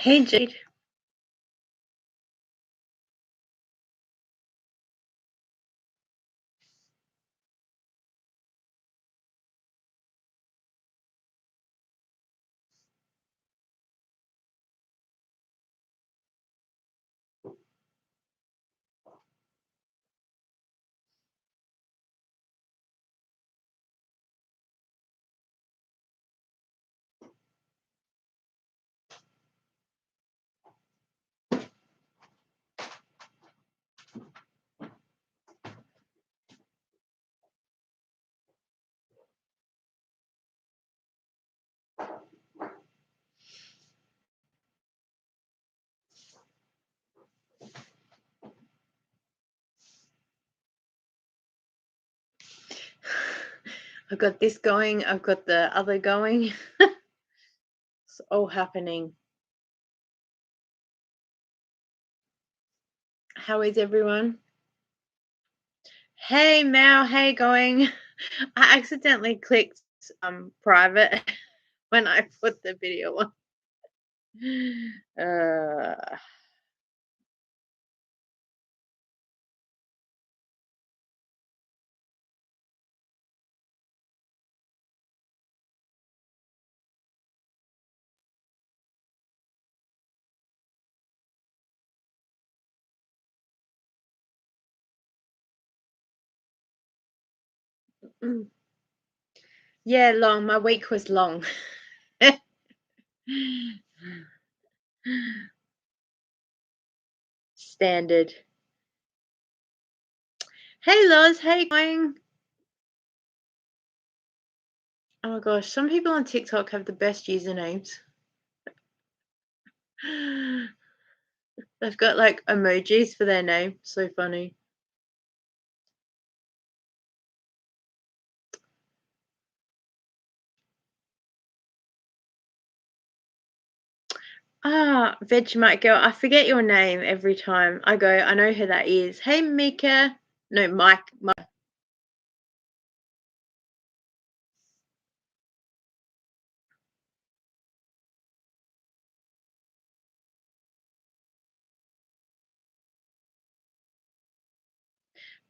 Hey, Jade. I've got this going. I've got the other going. It's all happening. How is everyone? Hey, Mao. Hey, going. I accidentally clicked private when I put the video on. Yeah, long. My week was long. Standard. Hey, Loz. Hey, going. Oh my gosh, some people on TikTok have the best usernames. They've got like emojis for their name. So funny. Ah, Vegemite girl. I forget your name every time I go. I know who that is. Hey, Mika. No, Mike.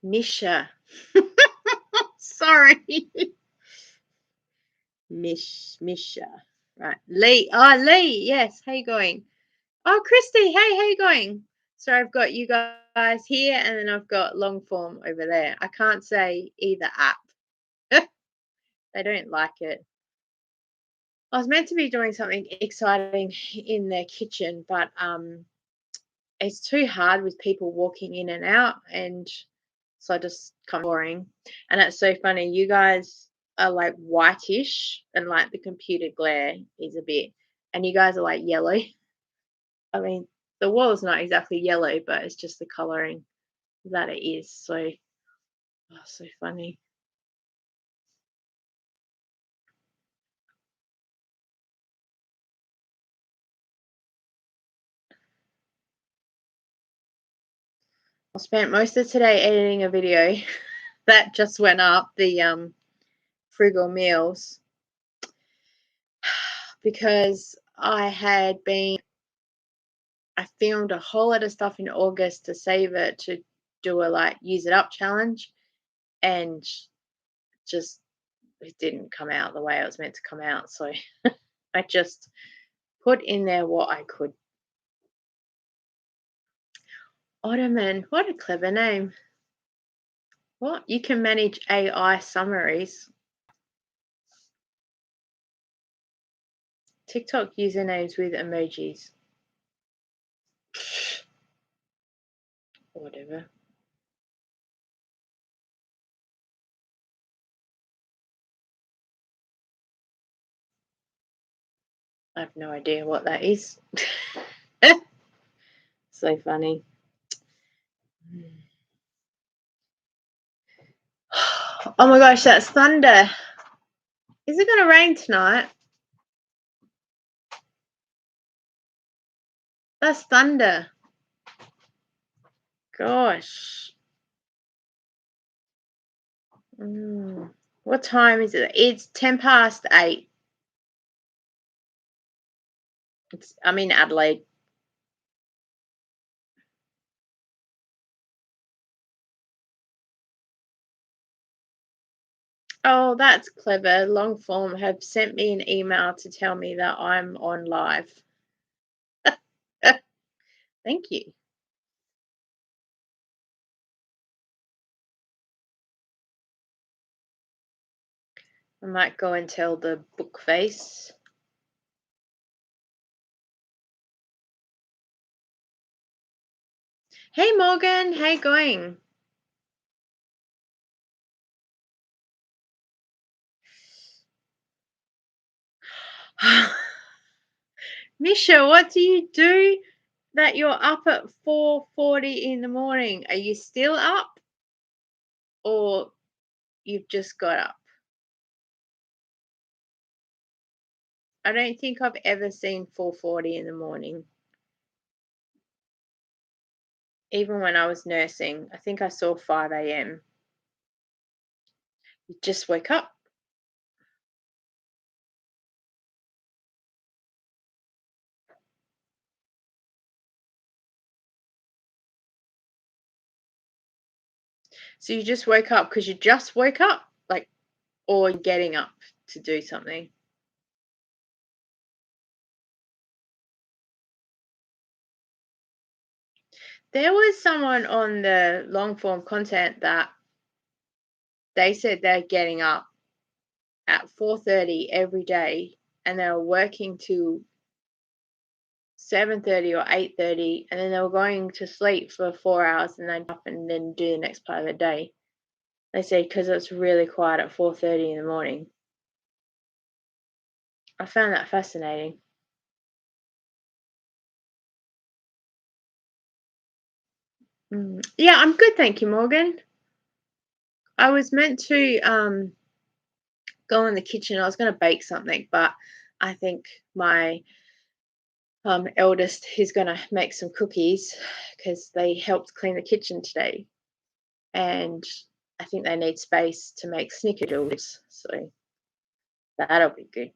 Misha. Sorry. Misha. Right. Lee. Oh, Lee. Yes. How you going? Oh, Christy. Hey, how you going? So I've got you guys here, and then I've got long form over there. I can't say either app. They don't like it. I was meant to be doing something exciting in their kitchen, but it's too hard with people walking in and out, and so I just kind of boring. And it's so funny. You guys are like whitish, and like the computer glare is a bit, and you guys are like yellow. I mean, the wall is not exactly yellow, but it's just the coloring that it is. So, oh, so funny. I spent most of today editing a video that just went up. The frugal meals, because I filmed a whole lot of stuff in August to save it to do a like use it up challenge, and just it didn't come out the way it was meant to come out. So I just put in there what I could. Ottoman, what a clever name. What? You can manage AI summaries. TikTok usernames with emojis. Whatever. I have no idea what that is. So funny. Oh my gosh, that's thunder. Is it going to rain tonight? That's thunder. Gosh. What time is it? It's 8:10. I'm in Adelaide. Oh, that's clever. Longform have sent me an email to tell me that I'm on live. Thank you. I might go and tell the book face. Hey Morgan, how you going? Misha, what do you do that you're up at 4:40 in the morning? Are you still up or you've just got up? I don't think I've ever seen 4:40 in the morning. Even when I was nursing, I think I saw 5 a.m. You just wake up. So you just woke up because you just woke up, like, or getting up to do something. There was someone on the long form content that they said they're getting up at 4:30 every day and they were working to 7:30 or 8:30 and then they were going to sleep for 4 hours and then up and then do the next part of the day. They said because it's really quiet at 4:30 in the morning. I found that fascinating. Yeah, I'm good, thank you, Morgan. I was meant to go in the kitchen. I was going to bake something, but I think my eldest is going to make some cookies because they helped clean the kitchen today, and I think they need space to make snickerdoodles, so that'll be good.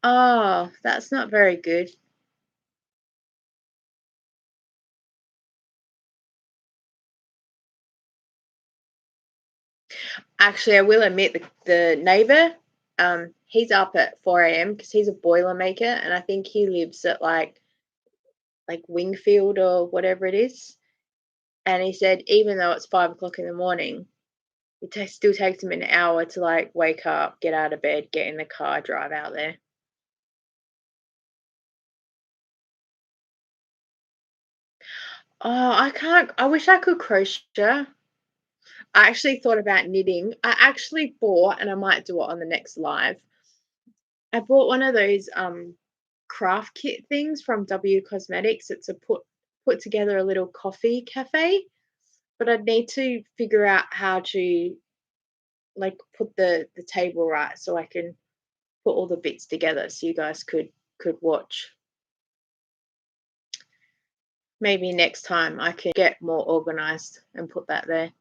Oh, that's not very good. Actually, I will admit the neighbor, he's up at 4 a.m. because he's a boiler maker, and I think he lives at like Wingfield or whatever it is. And he said even though it's 5 o'clock in the morning, still takes him an hour to like wake up, get out of bed, get in the car, drive out there. Oh, I can't. I wish I could crochet. I actually thought about knitting. I actually bought, and I might do it on the next live. I bought one of those craft kit things from W Cosmetics. It's a put together a little coffee cafe, but I'd need to figure out how to like put the table right so I can put all the bits together so you guys could watch. Maybe next time I can get more organized and put that there.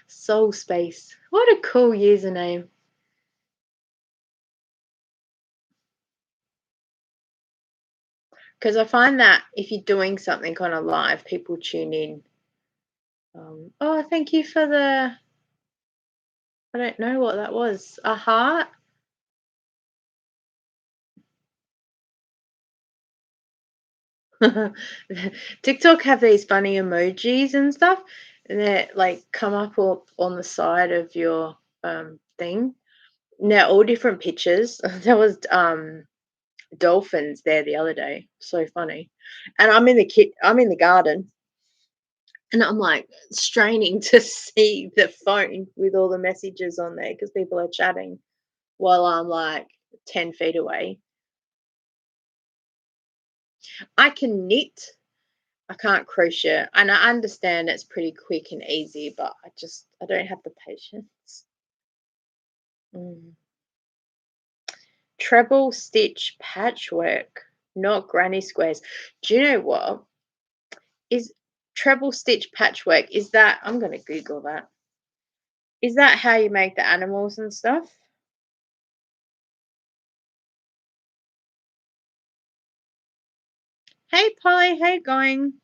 Soul Space. What a cool username. Because I find that if you're doing something on a live, people tune in. Oh, thank you for the. I don't know what that was. A heart? TikTok have these funny emojis and stuff, and they like come up on the side of your thing. Now all different pictures. There was dolphins there the other day. So funny. And I'm in the garden and I'm like straining to see the phone with all the messages on there because people are chatting while I'm like 10 feet away. I can knit. I can't crochet. And I understand it's pretty quick and easy, but I don't have the patience. Mm. Treble stitch patchwork, not granny squares. Do you know what? Is treble stitch patchwork, is that, I'm gonna Google that. Is that how you make the animals and stuff? Hey Polly, how you going?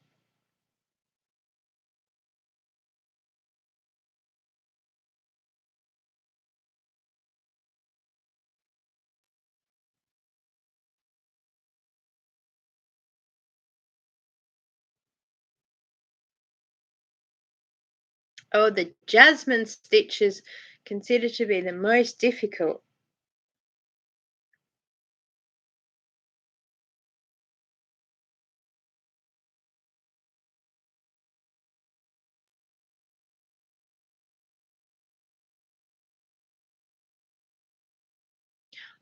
Oh, the jasmine stitch is considered to be the most difficult.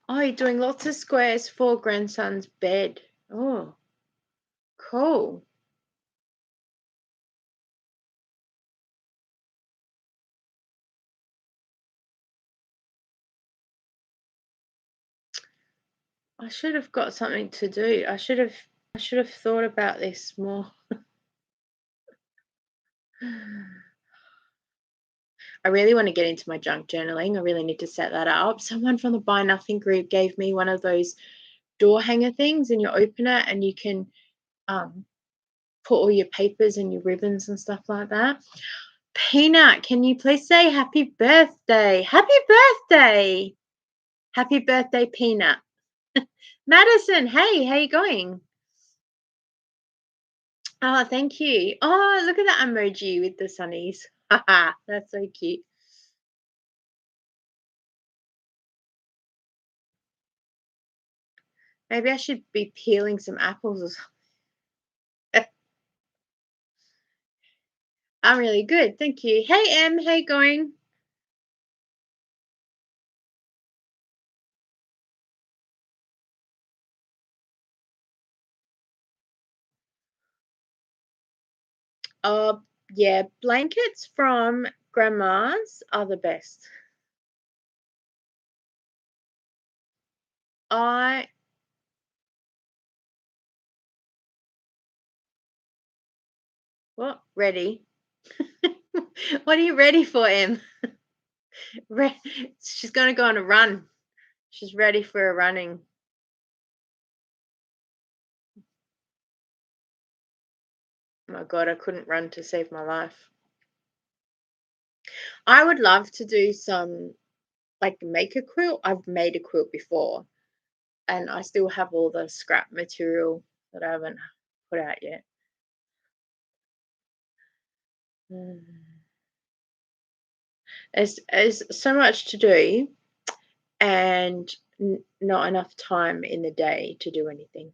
Oh, you're doing lots of squares for grandson's bed. Oh, cool. I should have got something to do. I should have thought about this more. I really want to get into my junk journaling. I really need to set that up. Someone from the Buy Nothing group gave me one of those door hanger things, and you open it and you can um, put all your papers and your ribbons and stuff like that. Peanut, can you please say happy birthday? Happy birthday! Happy birthday, Peanut. Madison, hey, how you going? Oh, thank you. Oh, look at that emoji with the sunnies. Haha, that's so cute. Maybe I should be peeling some apples or something. I'm really good, thank you. Hey, Em, how you going? Uh, yeah, blankets from grandma's are the best. I What? Ready? What are you ready for, Em? She's gonna go on a run. She's ready for a running. Oh my God, I couldn't run to save my life. I would love to do some, like, make a quilt. I've made a quilt before, and I still have all the scrap material that I haven't put out yet. Mm. There's so much to do, and not enough time in the day to do anything.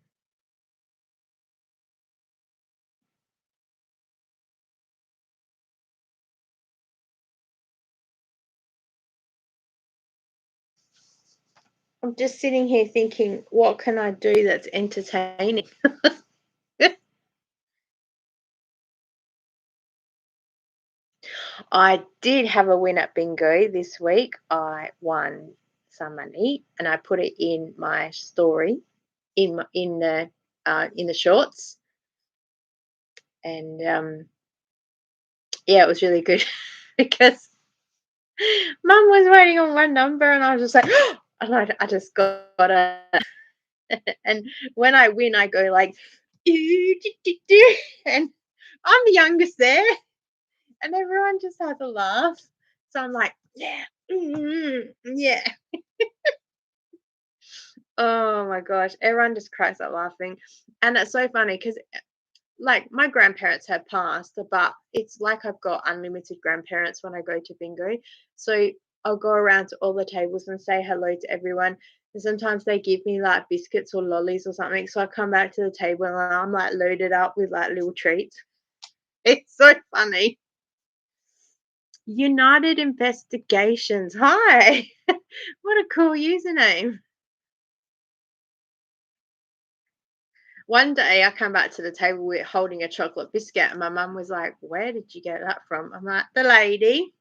I'm just sitting here thinking, what can I do that's entertaining? I did have a win at bingo this week. I won some money, and I put it in my story in the shorts, and yeah, it was really good because Mum was waiting on one number, and I was just like, and I just got it. And when I win, I go like, "Doo, doo, doo, doo," and I'm the youngest there, and everyone just has a laugh. So I'm like, yeah, yeah. Oh my gosh, everyone just cracks up laughing. And it's so funny because, like, my grandparents have passed, but it's like I've got unlimited grandparents when I go to bingo. So I'll go around to all the tables and say hello to everyone. And sometimes they give me like biscuits or lollies or something. So I come back to the table and I'm like loaded up with like little treats. It's so funny. United Investigations. Hi. What a cool username. One day I come back to the table with holding a chocolate biscuit, and my mum was like, "Where did you get that from?" I'm like, "The lady."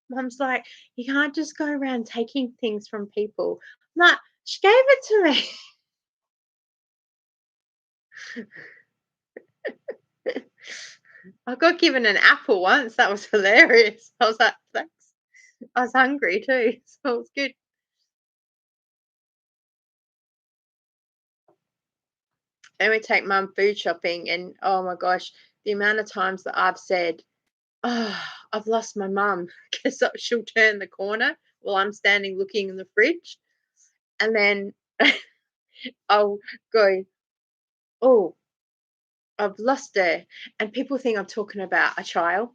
Mum's like, "You can't just go around taking things from people." I'm like, "She gave it to me." I got given an apple once. That was hilarious. I was like, thanks. I was hungry too, so it was good. And we take mum food shopping, and oh my gosh, the amount of times that I've said, "Oh, I've lost my mum," because she'll turn the corner while I'm standing looking in the fridge, and then I'll go, "Oh, I've lost her," and people think I'm talking about a child,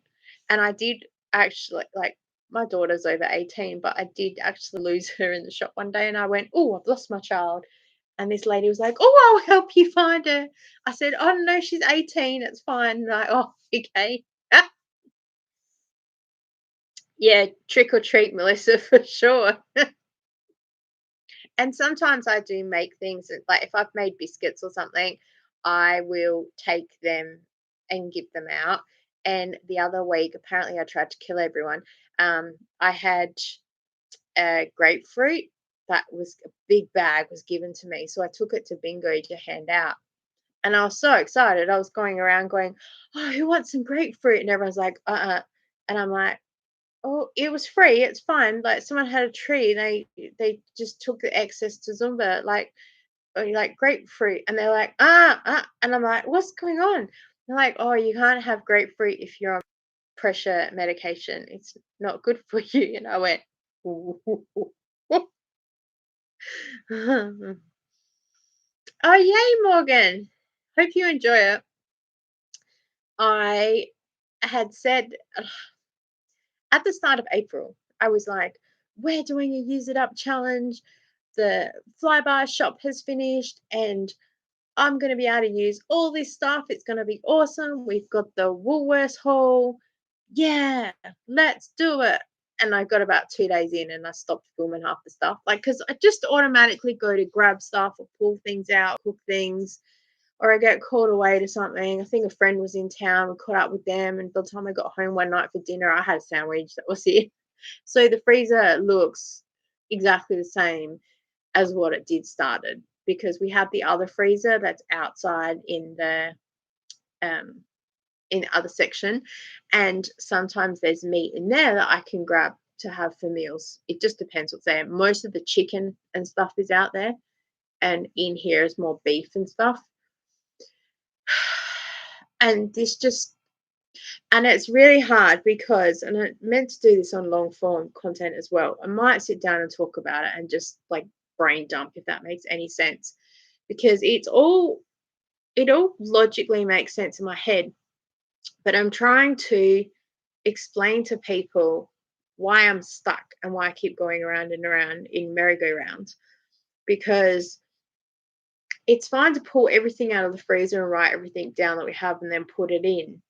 and I did actually like my daughter's over 18, but I did actually lose her in the shop one day, and I went, "Oh, I've lost my child," and this lady was like, "Oh, I'll help you find her." I said, "Oh no, she's 18, it's fine." Like, oh, okay. Yeah, trick or treat, Melissa, for sure. And sometimes I do make things like if I've made biscuits or something, I will take them and give them out. And the other week, apparently, I tried to kill everyone. I had a grapefruit that was a big bag was given to me, so I took it to Bingo to hand out. And I was so excited. I was going around going, "Oh, who wants some grapefruit?" And everyone's like, "Uh-uh." And I'm like, "Oh, it was free. It's fine. Like someone had a tree. They just took the excess to Zumba, like grapefruit." And they're like, And I'm like, "What's going on?" They're like, "Oh, you can't have grapefruit if you're on pressure medication. It's not good for you." And I went, "Oh, yay, Morgan. Hope you enjoy it." I had said at the start of April, I was like, "We're doing a use it up challenge. The Flybar shop has finished, and I'm going to be able to use all this stuff. It's going to be awesome. We've got the Woolworths haul. Yeah, let's do it." And I got about 2 days in and I stopped filming half the stuff. Like, because I just automatically go to grab stuff or pull things out, cook things, or I get called away to something. I think a friend was in town, we caught up with them, and by the time I got home one night for dinner, I had a sandwich. That was it. So the freezer looks exactly the same as what it did started because we have the other freezer that's outside um in the other section, and sometimes there's meat in there that I can grab to have for meals. It just depends what's there. Most of the chicken and stuff is out there, and in here is more beef and stuff. And this just and it's really hard because and I meant to do this on long form content as well. I might sit down and talk about it and just like brain dump if that makes any sense because it all logically makes sense in my head, but I'm trying to explain to people why I'm stuck and why I keep going around and around in merry-go-rounds because it's fine to pull everything out of the freezer and write everything down that we have and then put it in.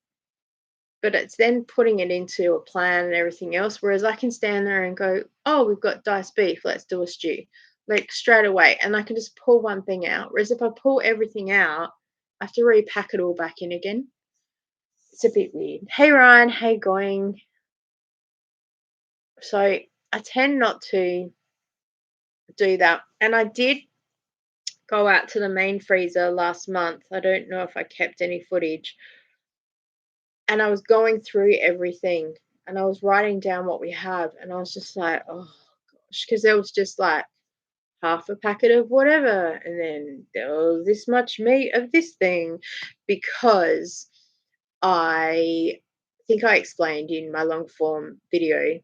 But it's then putting it into a plan and everything else. Whereas I can stand there and go, "Oh, we've got diced beef. Let's do a stew," like straight away. And I can just pull one thing out. Whereas if I pull everything out, I have to repack it all back in again. It's a bit weird. Hey, Ryan. Hey, going. So I tend not to do that. And I did go out to the main freezer last month. I don't know if I kept any footage. And I was going through everything and I was writing down what we have. And I was just like, oh gosh, because there was just like half a packet of whatever. And then there was this much meat of this thing because I think I explained in my long form video.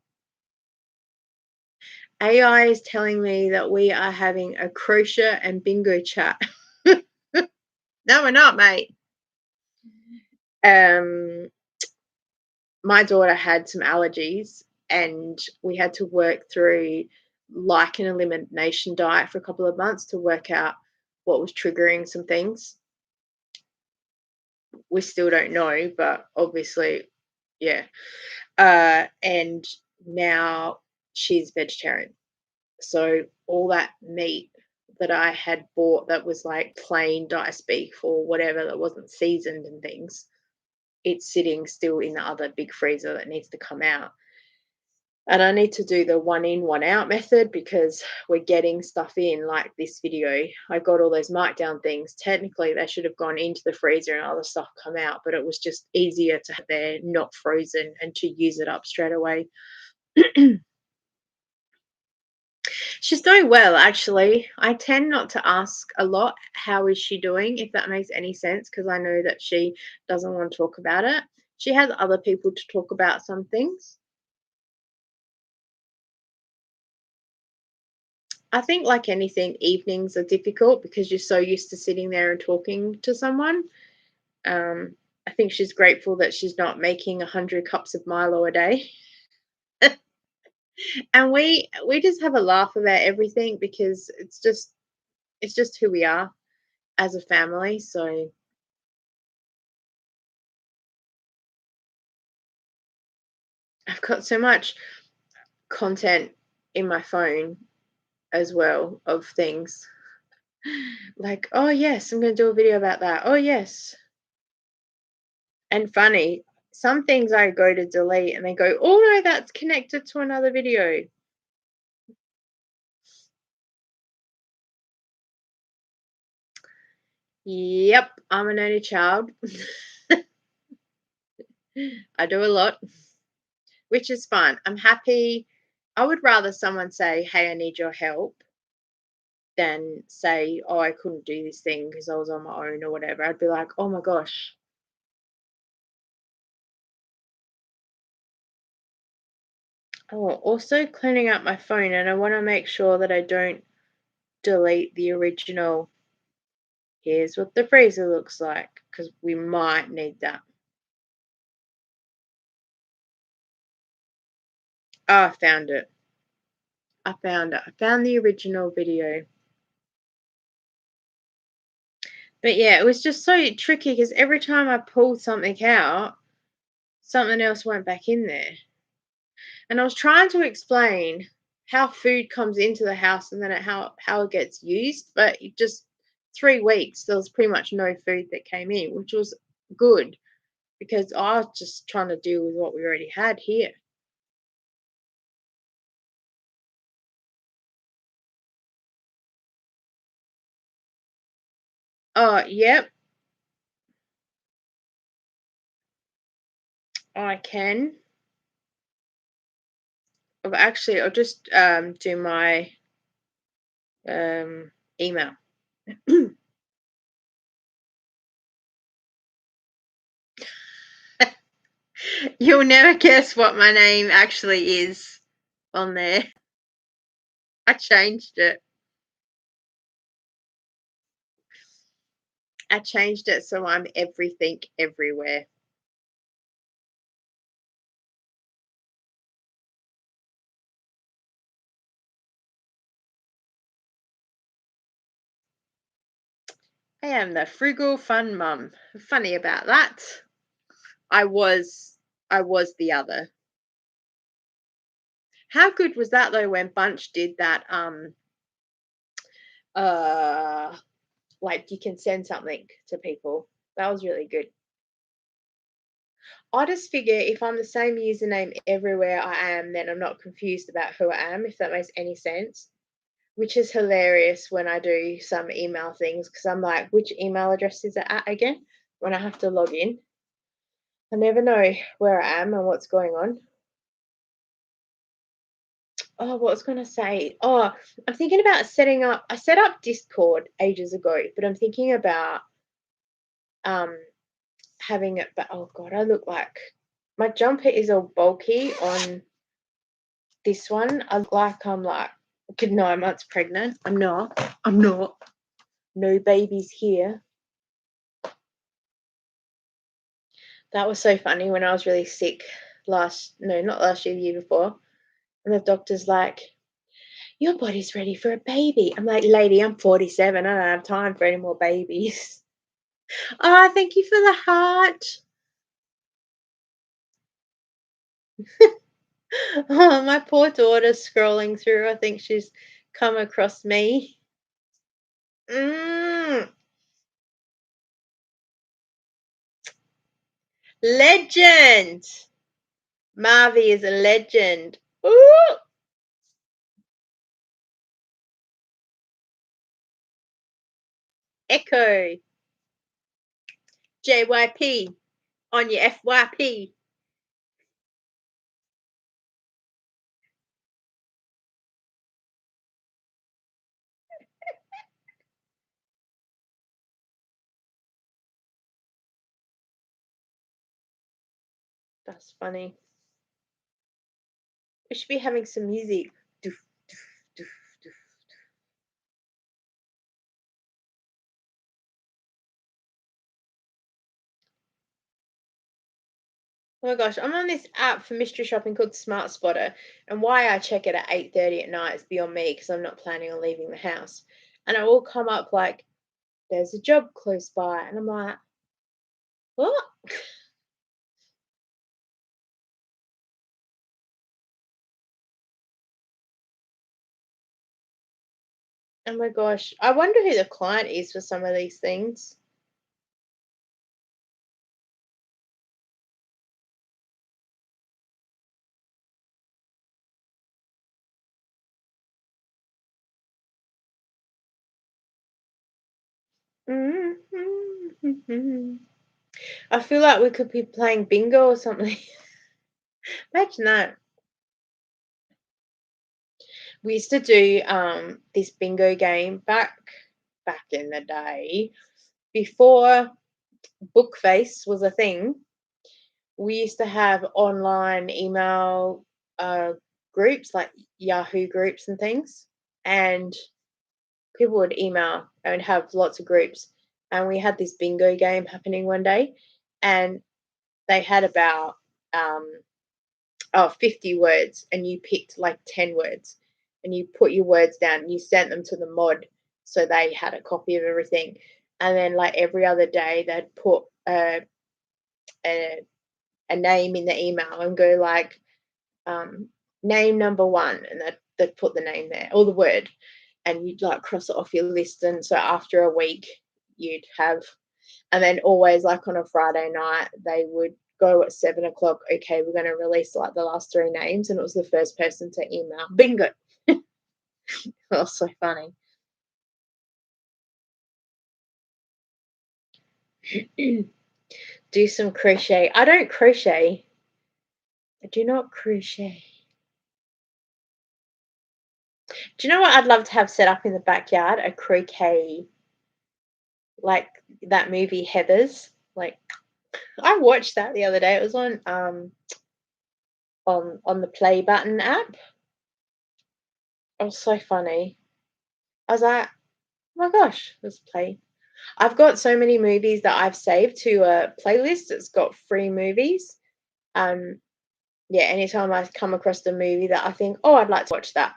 AI is telling me that we are having a crochet and bingo chat. No, we're not, mate. Um, my daughter had some allergies and we had to work through like an elimination diet for a couple of months to work out what was triggering some things. We still don't know, but obviously, yeah. And now she's vegetarian. So all that meat that I had bought that was like plain diced beef or whatever that wasn't seasoned and things, it's sitting still in the other big freezer that needs to come out. And I need to do the one in, one out method because we're getting stuff in like this video. I got all those markdown things. Technically, they should have gone into the freezer and other stuff come out, but it was just easier to have there not frozen and to use it up straight away. She's doing well, actually. I tend not to ask a lot, how is she doing, if that makes any sense, because I know that she doesn't want to talk about it. She has other people to talk about some things. I think, like anything, evenings are difficult because you're so used to sitting there and talking to someone. I think she's grateful that she's not making 100 cups of Milo a day. And we just have a laugh about everything because it's just who we are as a family. So I've got so much content in my phone as well of things like, oh yes, I'm going to do a video about that. Oh yes. And funny, some things I go to delete and they go, oh no, that's connected to another video. Yep, I'm an only child. I do a lot, which is fine. I'm happy. I would rather someone say, hey, I need your help than say, oh, I couldn't do this thing because I was on my own or whatever. I'd be like, oh my gosh. Oh, also cleaning up my phone, and I want to make sure that I don't delete the original. Here's what the freezer looks like because we might need that. Oh, I found it. I found it. I found the original video. But yeah, it was just so tricky because every time I pulled something out, something else went back in there. And I was trying to explain how food comes into the house and then how it gets used, but it just 3 weeks there was pretty much no food that came in, which was good because I was just trying to deal with what we already had here. Oh, yep, I can. I'll just do my email. You'll never guess what my name actually is on there. I changed it. I changed it so I'm everything everywhere. I am the frugal fun mum. Funny about that. I was I was the other. How good was that though when Bunch did that uh like you can send something to people. That was really good. I just figure if I'm the same username everywhere I am, then I'm not confused about who I am, if that makes any sense. Which is hilarious when I do some email things because I'm like, which email address is it at again? When I have to log in. I never know where I am and what's going on. Oh, what was going to say? Oh, I'm thinking about setting up. I set up Discord ages ago, but I'm thinking about um having it. But oh god, I look like my jumper is all bulky on this one. I look like I'm like 9 months pregnant. I'm not. I'm not. No babies here. That was so funny when I was really sick not last year, the year before. And the doctor's like, your body's ready for a baby. I'm like, lady, I'm 47. I don't have time for any more babies. Oh, thank you for the heart. Oh, my poor daughter's scrolling through. I think she's come across me. Mm, legend. Marvy is a legend. Ooh. Echo. JYP on your FYP. That's funny. We should be having some music. Doof, doof, doof, doof. Oh my gosh, I'm on this app for mystery shopping called Smart Spotter, and why I check it at 8:30 at night is beyond me because I'm not planning on leaving the house. And it will come up like, there's a job close by, and I'm like, what? Oh my gosh, I wonder who the client is for some of these things. I feel like we could be playing bingo or something. Imagine that. We used to do this bingo game back in the day before Bookface was a thing. We used to have online email groups like Yahoo groups and things, and people would email and have lots of groups. And we had this bingo game happening one day, and they had about um, 50 words, and you picked like 10 words, and you put your words down and you sent them to the mod so they had a copy of everything. And then like every other day they'd put a, a name in the email and go like name number one, and they'd put the name there or the word, and you'd like cross it off your list. And so after a week you'd have, and then always like on a Friday night they would go at 7 o'clock, okay, we're going to release like the last three names, and it was the first person to email bingo. That was so funny. Do some crochet. I don't crochet. I do not crochet. Do you know what I'd love to have set up in the backyard? A croquet, like that movie Heathers. Like I watched that the other day. It was on the Play Button app. It was so funny. I was like, oh my gosh, let's play. I've got so many movies that I've saved to a playlist that's got free movies. Um, yeah, anytime I come across the movie that I think, oh, I'd like to watch that,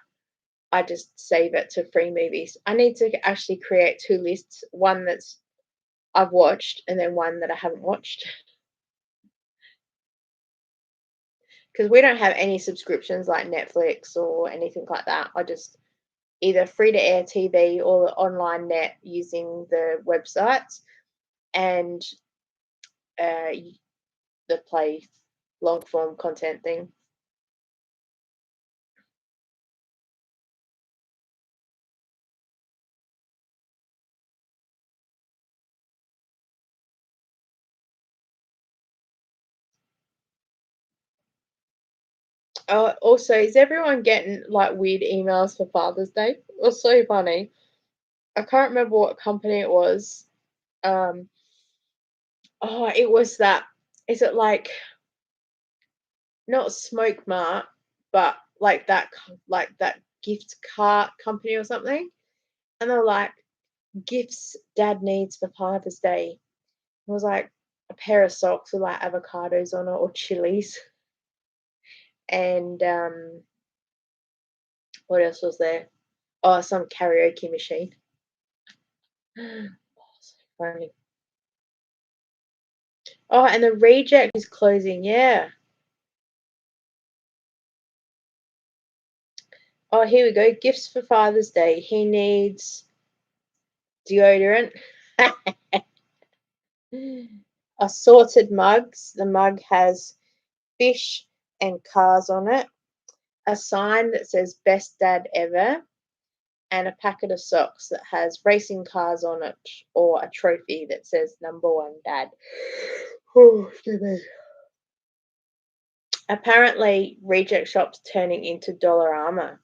I just save it to free movies. I need to actually create two lists, one that's I've watched and then one that I haven't watched. Because we don't have any subscriptions like Netflix or anything like that. I just either free to air TV or the online net using the websites and uh, the Play long form content thing. Also, is everyone getting like weird emails for Father's Day? It was so funny. I can't remember what company it was. Um, oh, it was that. Is it like not Smoke Mart, but like that gift cart company or something? And they're like, gifts Dad needs for Father's Day. It was like a pair of socks with like avocados on it or chilies, and what else was there? Oh, some karaoke machine. Oh, so funny. Oh, and the reject is closing. Yeah. Oh, here we go. Gifts for Father's Day. He needs deodorant. Assorted mugs. The mug has fish and cars on it. a sign that says "Best Dad Ever" and a packet of socks that has racing cars on it or a trophy that says "Number 1 Dad." Oh, excuse me. Apparently, Reject Shop's turning into Dollarama.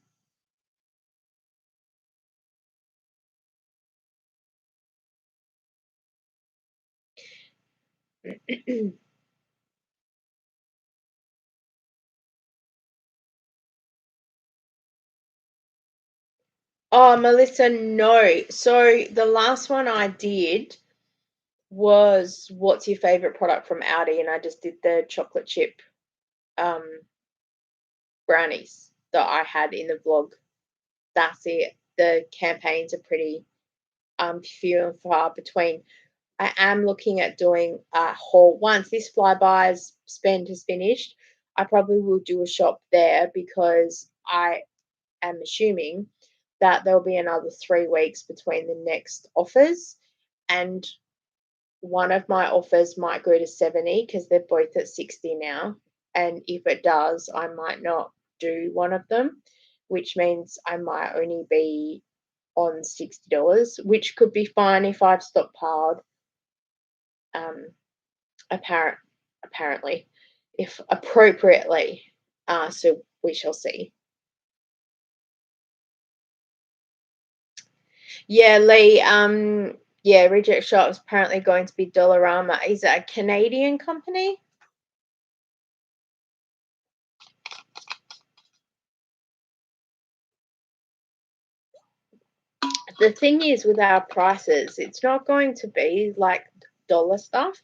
Oh, Melissa, no. So the last one I did was what's your favorite product from Aldi, and I just did the chocolate chip um brownies that I had in the vlog. That's it. The campaigns are pretty few and far between. I am looking at doing a haul once this Flybuys spend is finished. I probably will do a shop there because I am assuming that there'll be another 3 weeks between the next offers, and one of my offers might go to 70 because they're both at 60 now. And if it does, I might not do one of them, which means I might only be on $60, which could be fine if I've stockpiled. Um, apparently, if appropriately. So we shall see. Yeah, Lee. Yeah, Reject Shop is apparently going to be Dollarama. Is it a Canadian company? The thing is with our prices, it's not going to be like dollar stuff.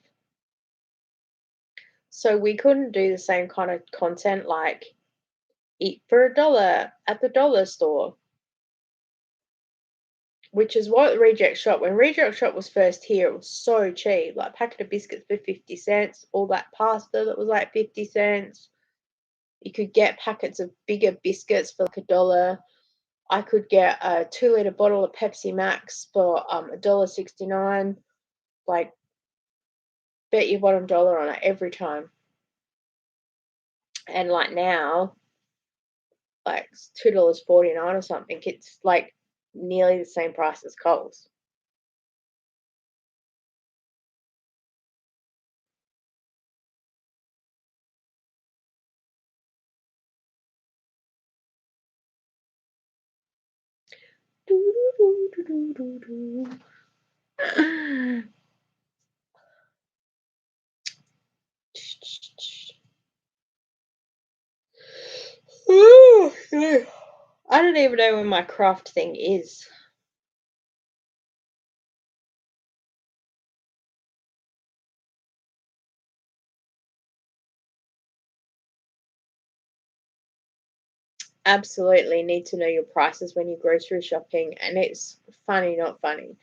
So we couldn't do the same kind of content like eat for $1 at the dollar store, which is what Reject Shop, when Reject Shop was first here, it was so cheap. Like a packet of biscuits for 50 cents, all that pasta that was like 50 cents. You could get packets of bigger biscuits for like $1. I could get a 2 liter bottle of Pepsi Max for $1.69. Like, bet your bottom dollar on it every time. And like now, like it's $2.49 or something. It's like nearly the same price as Coles. I don't even know where my craft thing is. Absolutely need to know your prices when you're grocery shopping, and it's funny, not funny.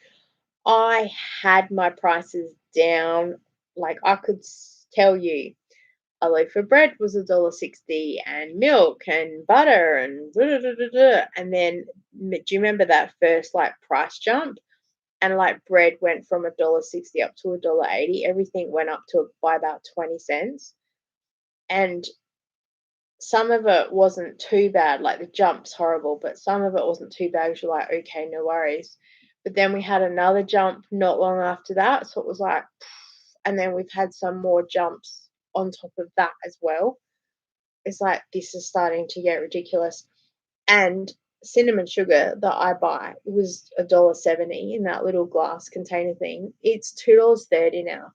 I had my prices down, like I could tell you a loaf of bread was $1.60 and milk and butter and da, da, da, da, da. And then do you remember that first like price jump? And like bread went from $1.60 up to $1.80. Everything went up to by about 20 cents. And some of it wasn't too bad, like the jump's horrible, but some of it wasn't too bad. You're like, okay, no worries. But then we had another jump not long after that. So it was like, and then we've had some more jumps on top of that as well. It's like this is starting to get ridiculous. And cinnamon sugar that I buy, it was $1.70 in that little glass container thing. It's $2.30 now.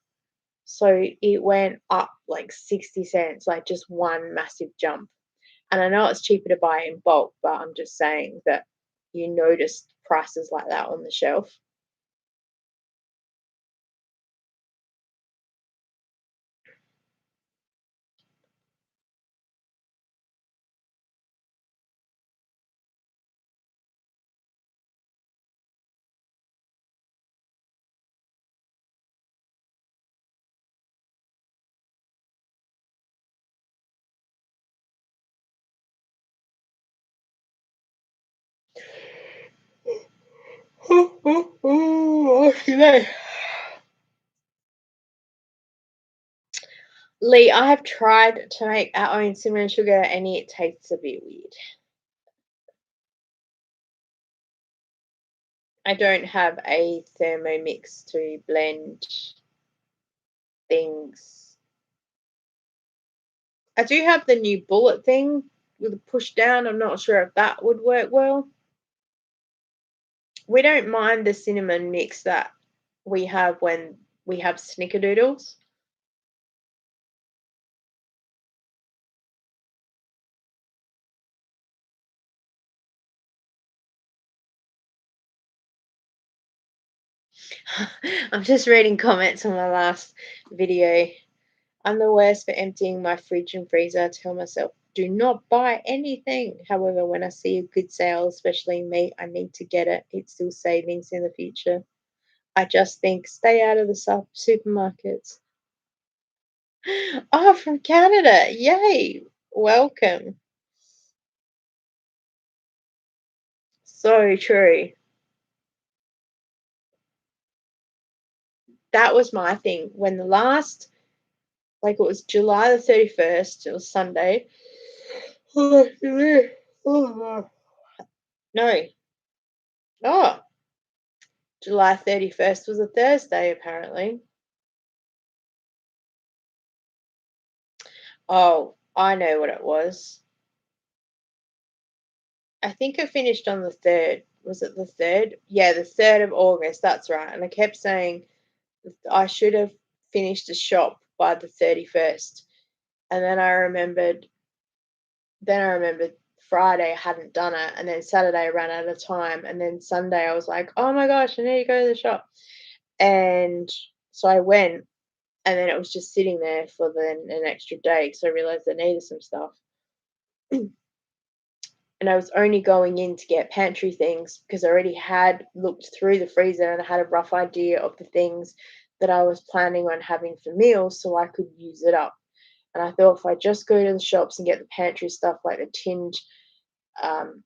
So it went up like 60 cents, like just one massive jump. And I know it's cheaper to buy in bulk, but I'm just saying that you notice prices like that on the shelf. Lee, I have tried to make our own cinnamon sugar and it tastes a bit weird. I don't have a Thermomix to blend things. I do have the new bullet thing with a push down. I'm not sure if that would work well. We don't mind the cinnamon mix that we have when we have snickerdoodles. I'm just reading comments on my last video. I'm the worst for emptying my fridge and freezer. I tell myself, do not buy anything. However, when I see a good sale, especially meat, I need to get it. It's still savings in the future. I just think, stay out of the supermarkets. Oh, from Canada. Yay. Welcome. So true. That was my thing. When the last, like it was July the 31st, it was Sunday. Oh, no. Oh, July 31st was a Thursday, apparently. Oh, I know what it was. I think it finished on the 3rd. Was it the 3rd? Yeah, the 3rd of August. That's right. And I kept saying I should have finished the shop by the 31st. And then I remembered Friday I hadn't done it. And then Saturday I ran out of time. And then Sunday I was like, oh my gosh, I need to go to the shop. And so I went. And then it was just sitting there for an extra day because I realized I needed some stuff. And I was only going in to get pantry things because I already had looked through the freezer and I had a rough idea of the things that I was planning on having for meals so I could use it up. And I thought if I just go to the shops and get the pantry stuff like the tinned um,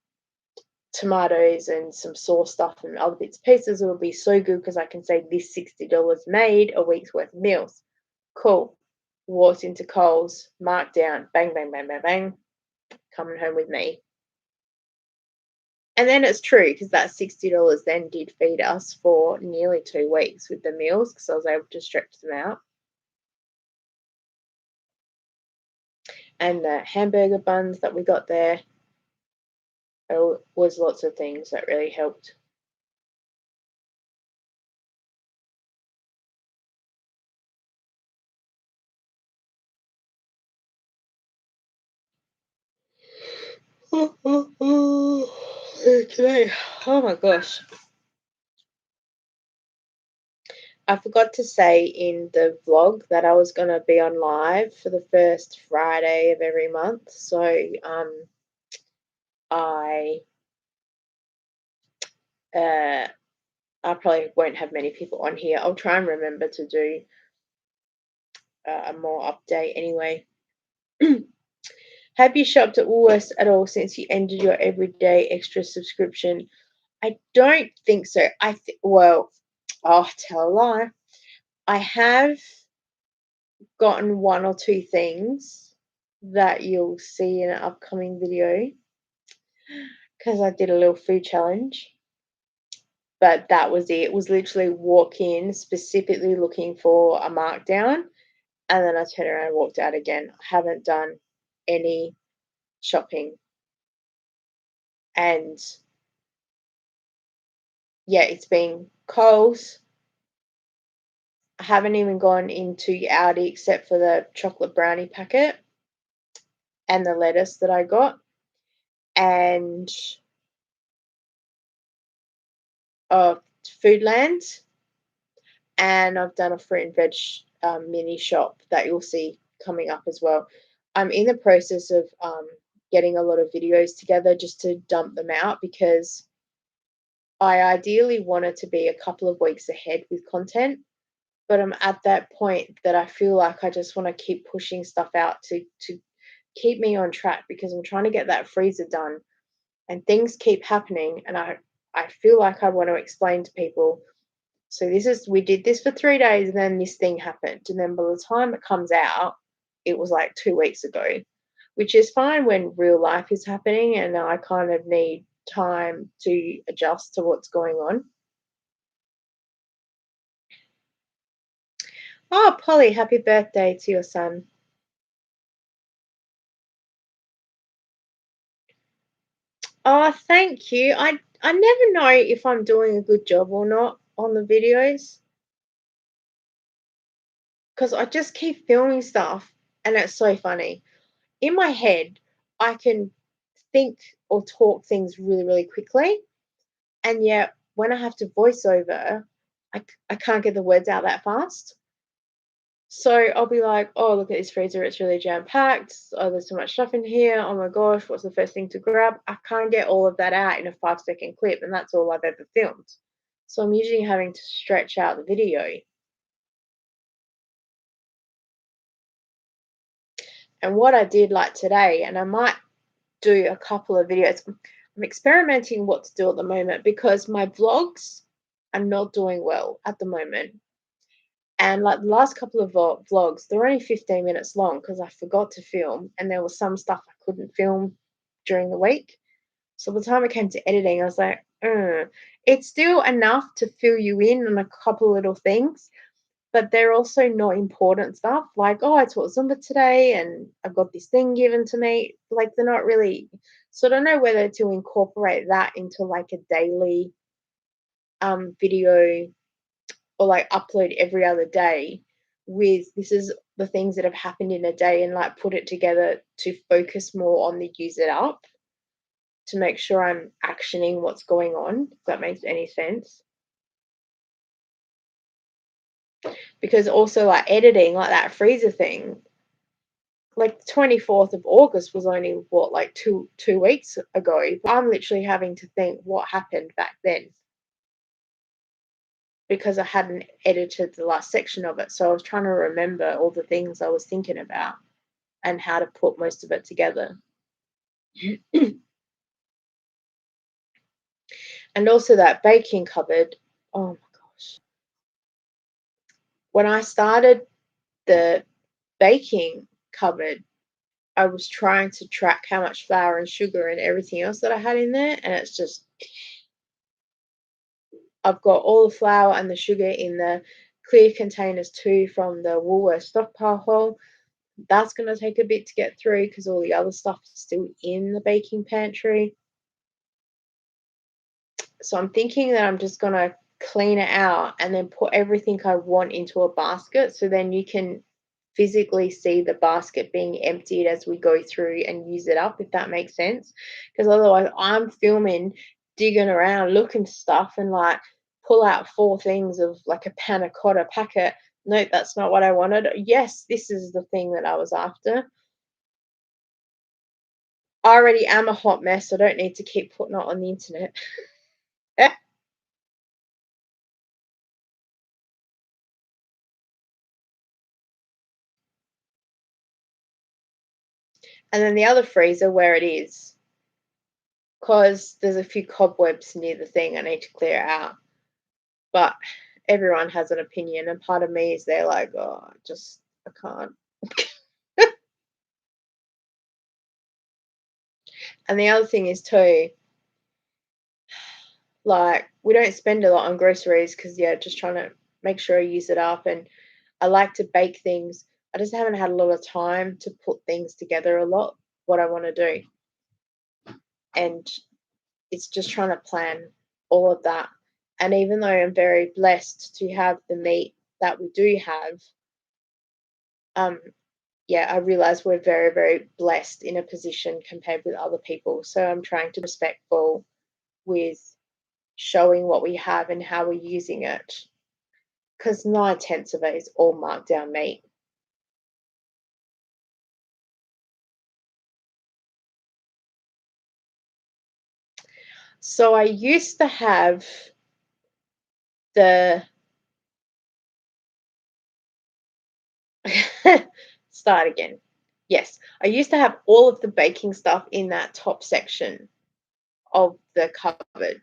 tomatoes and some sauce stuff and other bits and pieces, it'll be so good because I can say this $60 made a week's worth of meals. Cool. Walked into Coles, marked down, bang, bang, bang, bang, bang, coming home with me. And then it's true because that $60 then did feed us for nearly 2 weeks with the meals because I was able to stretch them out. And the hamburger buns that we got there, was lots of things that really helped. Today, oh my gosh. I forgot to say in the vlog that I was going to be on live for the first Friday of every month. So I uh, I probably won't have many people on here. I'll try and remember to do a more update anyway. Have you shopped at Woolworths at all since you ended your everyday extra subscription? I don't think so. Well, I'll tell a lie. I have gotten one or two things that you'll see in an upcoming video because I did a little food challenge. But that was it. It was literally walk in specifically looking for a markdown, and then I turned around and walked out again. I haven't done any shopping. And yeah, it's been Coles. I haven't even gone into Aldi except for the chocolate brownie packet and the lettuce that I got. And Foodland. And I've done a fruit and veg mini shop that you'll see coming up as well. I'm in the process of getting a lot of videos together just to dump them out because I ideally want it to be a couple of weeks ahead with content, but I'm at that point that I feel like I just want to keep pushing stuff out to keep me on track because I'm trying to get that freezer done and things keep happening and I feel like I want to explain to people, so we did this for 3 days and then this thing happened, and then by the time it comes out it was like 2 weeks ago, which is fine when real life is happening and I kind of need time to adjust to what's going on. Oh, Polly, happy birthday to your son. Oh, thank you. I never know if I'm doing a good job or not on the videos because I just keep filming stuff and it's so funny. In my head, I can think or talk things really, really quickly. And yet, when I have to voice over, I can't get the words out that fast. So I'll be like, oh, look at this freezer, it's really jam packed. Oh, there's so much stuff in here. Oh my gosh, what's the first thing to grab? I can't get all of that out in a 5-second clip, and that's all I've ever filmed. So I'm usually having to stretch out the video. And what I did like today, and I might do a couple of videos, I'm experimenting what to do at the moment because my vlogs are not doing well at the moment. And like the last couple of vlogs, they're only 15 minutes long because I forgot to film, and there was some stuff I couldn't film during the week. So by the time it came to editing, I was like, it's still enough to fill you in on a couple of little things, but they're also not important stuff. Like, oh, I taught Zumba today, and I've got this thing given to me. Like, they're not really. So I don't know whether to incorporate that into like a daily video or like upload every other day with this is the things that have happened in a day and like put it together to focus more on the use it up to make sure I'm actioning what's going on, if that makes any sense. Because also like editing, like that freezer thing, like 24th of August was only what, like two weeks ago. I'm literally having to think what happened back then because I hadn't edited the last section of it. So I was trying to remember all the things I was thinking about and how to put most of it together. And also that baking cupboard. Oh my gosh. When I started the baking cupboard, I was trying to track how much flour and sugar and everything else that I had in there, and it's just I've got all the flour and the sugar in the clear containers too from the Woolworths stockpile haul. That's going to take a bit to get through because all the other stuff is still in the baking pantry. So I'm thinking that I'm just going to clean it out and then put everything I want into a basket so then you can physically see the basket being emptied as we go through and use it up, if that makes sense. Because otherwise, I'm filming, digging around, looking stuff, and like pull out 4 things of like a panna cotta packet. Nope, that's not what I wanted. Yes, this is the thing that I was after. I already am a hot mess. I don't need to keep putting it on the internet. And then the other freezer where it is, because there's a few cobwebs near the thing I need to clear out. But everyone has an opinion, and part of me is there like, oh, I can't. And the other thing is too, like we don't spend a lot on groceries because yeah, just trying to make sure I use it up. And I like to bake things. I just haven't had a lot of time to put things together a lot, what I want to do. And it's just trying to plan all of that. And even though I'm very blessed to have the meat that we do have, um, yeah, I realize we're very, very blessed in a position compared with other people. So I'm trying to be respectful with showing what we have and how we're using it. Because 9/10 of it is all marked down meat. So I used to have the start again. Yes, I used to have all of the baking stuff in that top section of the cupboard.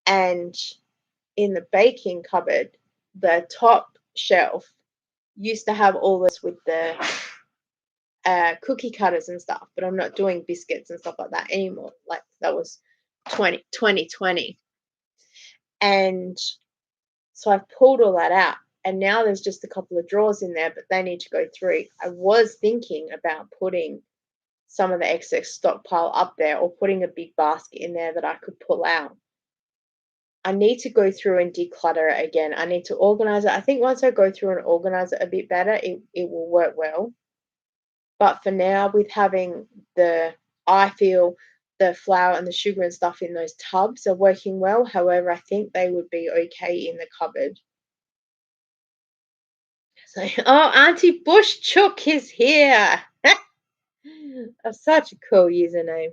And in the baking cupboard, the top shelf used to have all this with the cookie cutters and stuff, but I'm not doing biscuits and stuff like that anymore. Like that was 2020. And so I've pulled all that out. And now there's just a couple of drawers in there, but they need to go through. I was thinking about putting some of the excess stockpile up there or putting a big basket in there that I could pull out. I need to go through and declutter it again. I need to organize it. I think once I go through and organize it a bit better, it will work well. But for now, with having I feel the flour and the sugar and stuff in those tubs are working well. However, I think they would be okay in the cupboard. So, oh, Auntie Bush Chook is here. That's such a cool username.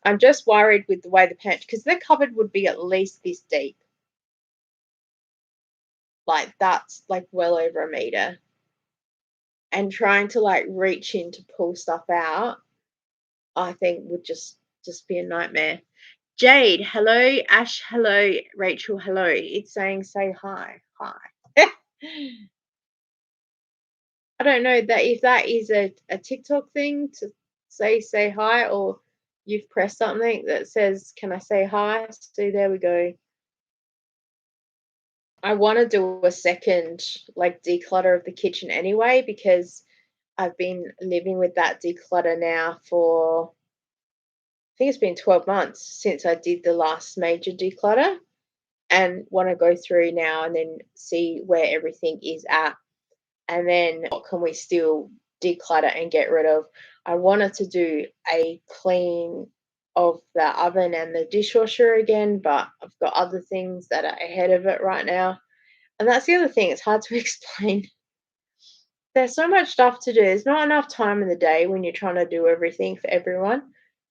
I'm just worried with the way the pantry, because the cupboard would be at least this deep. Like that's like well over a meter. And trying to like reach in to pull stuff out, I think would just be a nightmare. Jade, hello. Ash, hello. Rachel, hello. It's saying say hi. Hi. I don't know that if that is a TikTok thing to say hi, or you've pressed something that says, can I say hi? So there we go. I want to do a second like declutter of the kitchen anyway, because I've been living with that declutter now for, I think it's been 12 months since I did the last major declutter, and want to go through now and then see where everything is at, and then what can we still declutter and get rid of. I wanted to do a clean of the oven and the dishwasher again, but I've got other things that are ahead of it right now. And that's the other thing, it's hard to explain. There's so much stuff to do. There's not enough time in the day when you're trying to do everything for everyone.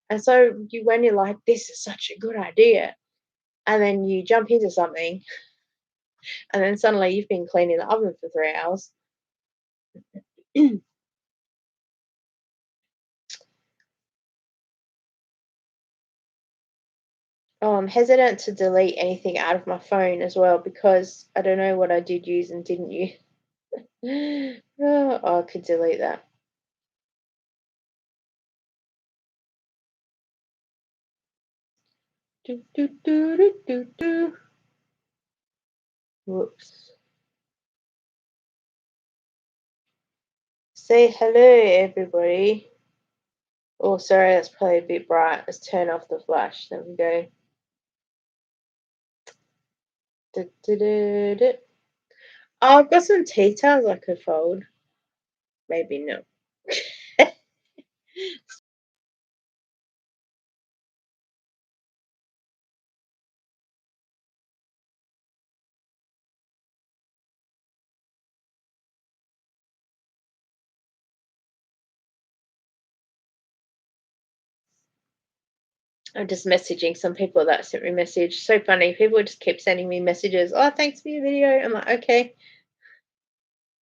And so when you're like, this is such a good idea, and then you jump into something, and then suddenly you've been cleaning the oven for 3 hours. Oh, I'm hesitant to delete anything out of my phone as well, because I don't know what I did use and didn't use. Oh, I could delete that. Do, do, do, do, do, do. Whoops. Say hello, everybody. Oh, sorry, that's probably a bit bright. Let's turn off the flash. There we go. Du, du, du, du. Oh, I've got some tea towels I could fold. Maybe not. I'm just messaging some people that sent me a message. So funny. People just keep sending me messages. Oh, thanks for your video. I'm like, okay.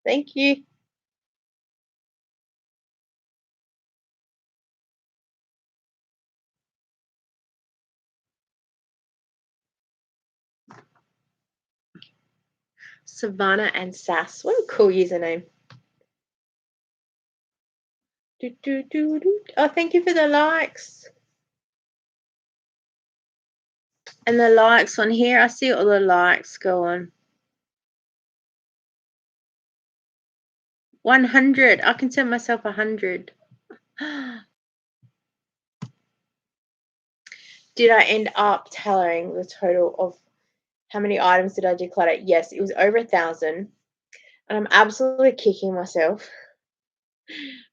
Thank you. Savannah and Sass. What a cool username. Do, do, do, do. Oh, thank you for the likes. And the likes on here. I see all the likes go on. 100. I can send myself 100. Did I end up telling the total of how many items did I declutter? Yes, it was over 1,000. And I'm absolutely kicking myself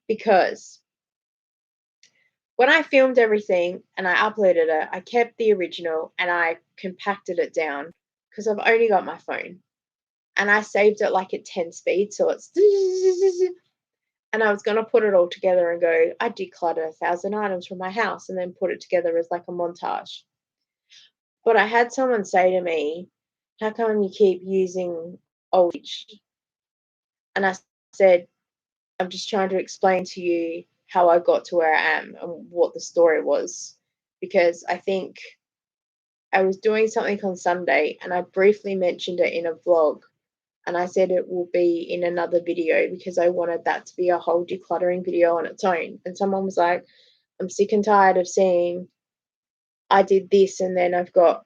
because when I filmed everything and I uploaded it, I kept the original and I compacted it down because I've only got my phone. And I saved it like at 10 speed, so it's and I was gonna put it all together and go, I declutter 1,000 items from my house and then put it together as like a montage. But I had someone say to me, how come you keep using old footage? And I said, I'm just trying to explain to you how I got to where I am and what the story was. Because I think I was doing something on Sunday and I briefly mentioned it in a vlog, and I said it will be in another video because I wanted that to be a whole decluttering video on its own. And someone was like, I'm sick and tired of seeing I did this and then I've got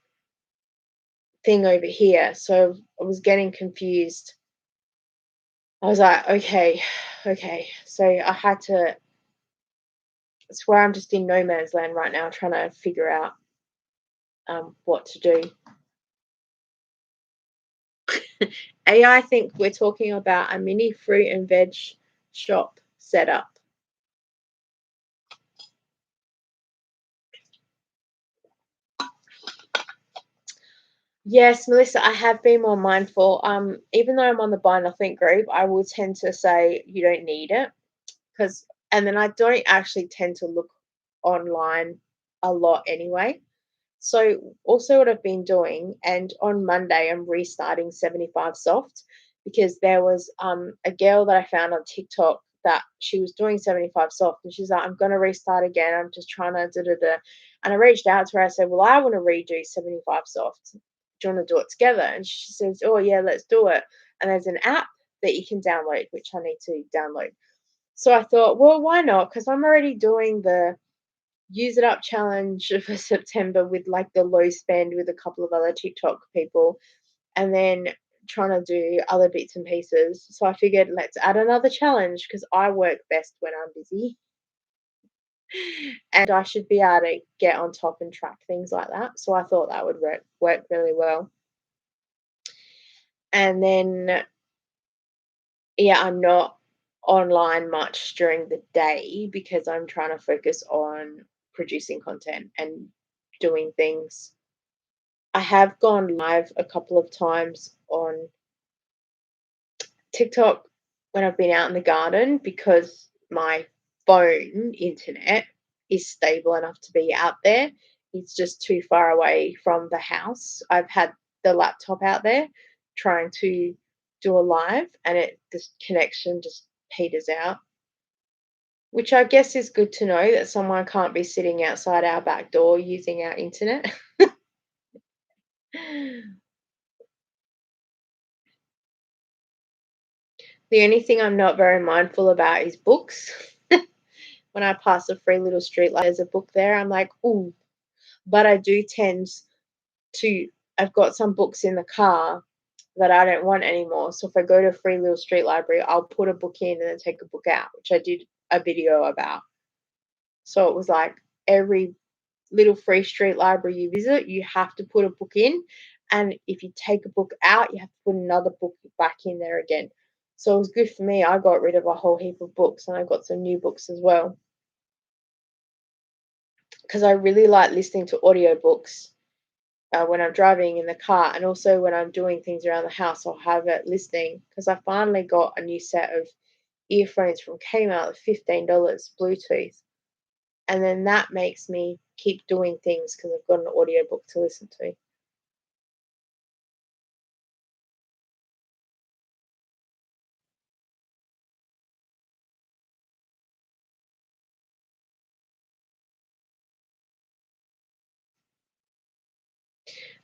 thing over here. So I was getting confused. I was like, okay, okay. So I had to, it's where I'm just in no man's land right now, trying to figure out what to do. AI think we're talking about a mini fruit and veg shop setup. Yes, Melissa, I have been more mindful. Even though I'm on the Buy Nothing group, I will tend to say you don't need it because, and then I don't actually tend to look online a lot anyway. So also what I've been doing, and on Monday I'm restarting 75 Soft because there was a girl that I found on TikTok that she was doing 75 Soft and she's like, I'm gonna restart again. I'm just trying to da da da. And I reached out to her. I said, well, I want to redo 75 Soft. Do you want to do it together? And she says, oh yeah, let's do it. And there's an app that you can download, which I need to download. So I thought, well, why not? Because I'm already doing the use it up challenge for September with like the low spend with a couple of other TikTok people, and then trying to do other bits and pieces. So I figured let's add another challenge because I work best when I'm busy and I should be able to get on top and track things like that. So I thought that would work really well. And then, yeah, I'm not online much during the day because I'm trying to focus on producing content and doing things. I have gone live a couple of times on TikTok when I've been out in the garden because my phone internet is stable enough to be out there. It's just too far away from the house. I've had the laptop out there trying to do a live and the connection just peters out, which I guess is good to know that someone can't be sitting outside our back door using our internet. The only thing I'm not very mindful about is books. When I pass a free little street light, there's a book there. I'm like, ooh, but I do tend to. I've got some books in the car that I don't want anymore. So if I go to a free little street library, I'll put a book in and then take a book out, which I did a video about. So it was like every little free street library you visit, you have to put a book in. And if you take a book out, you have to put another book back in there again. So it was good for me. I got rid of a whole heap of books and I got some new books as well. Because I really like listening to audiobooks when I'm driving in the car, and also when I'm doing things around the house, I'll have it listening because I finally got a new set of earphones from Kmart at $15 Bluetooth. And then that makes me keep doing things because I've got an audiobook to listen to.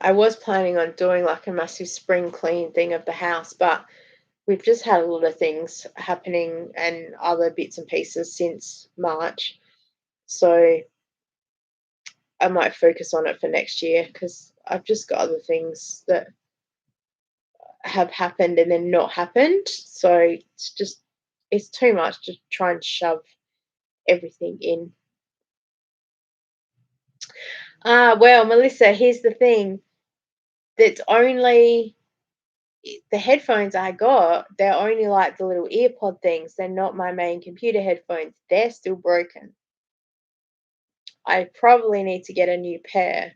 I was planning on doing like a massive spring clean thing of the house, but we've just had a lot of things happening and other bits and pieces since March. So I might focus on it for next year because I've just got other things that have happened and then not happened. So it's too much to try and shove everything in. Well, Melissa, here's the thing. That's only the headphones I got, they're only like the little earpod things. They're not my main computer headphones. They're still broken. I probably need to get a new pair.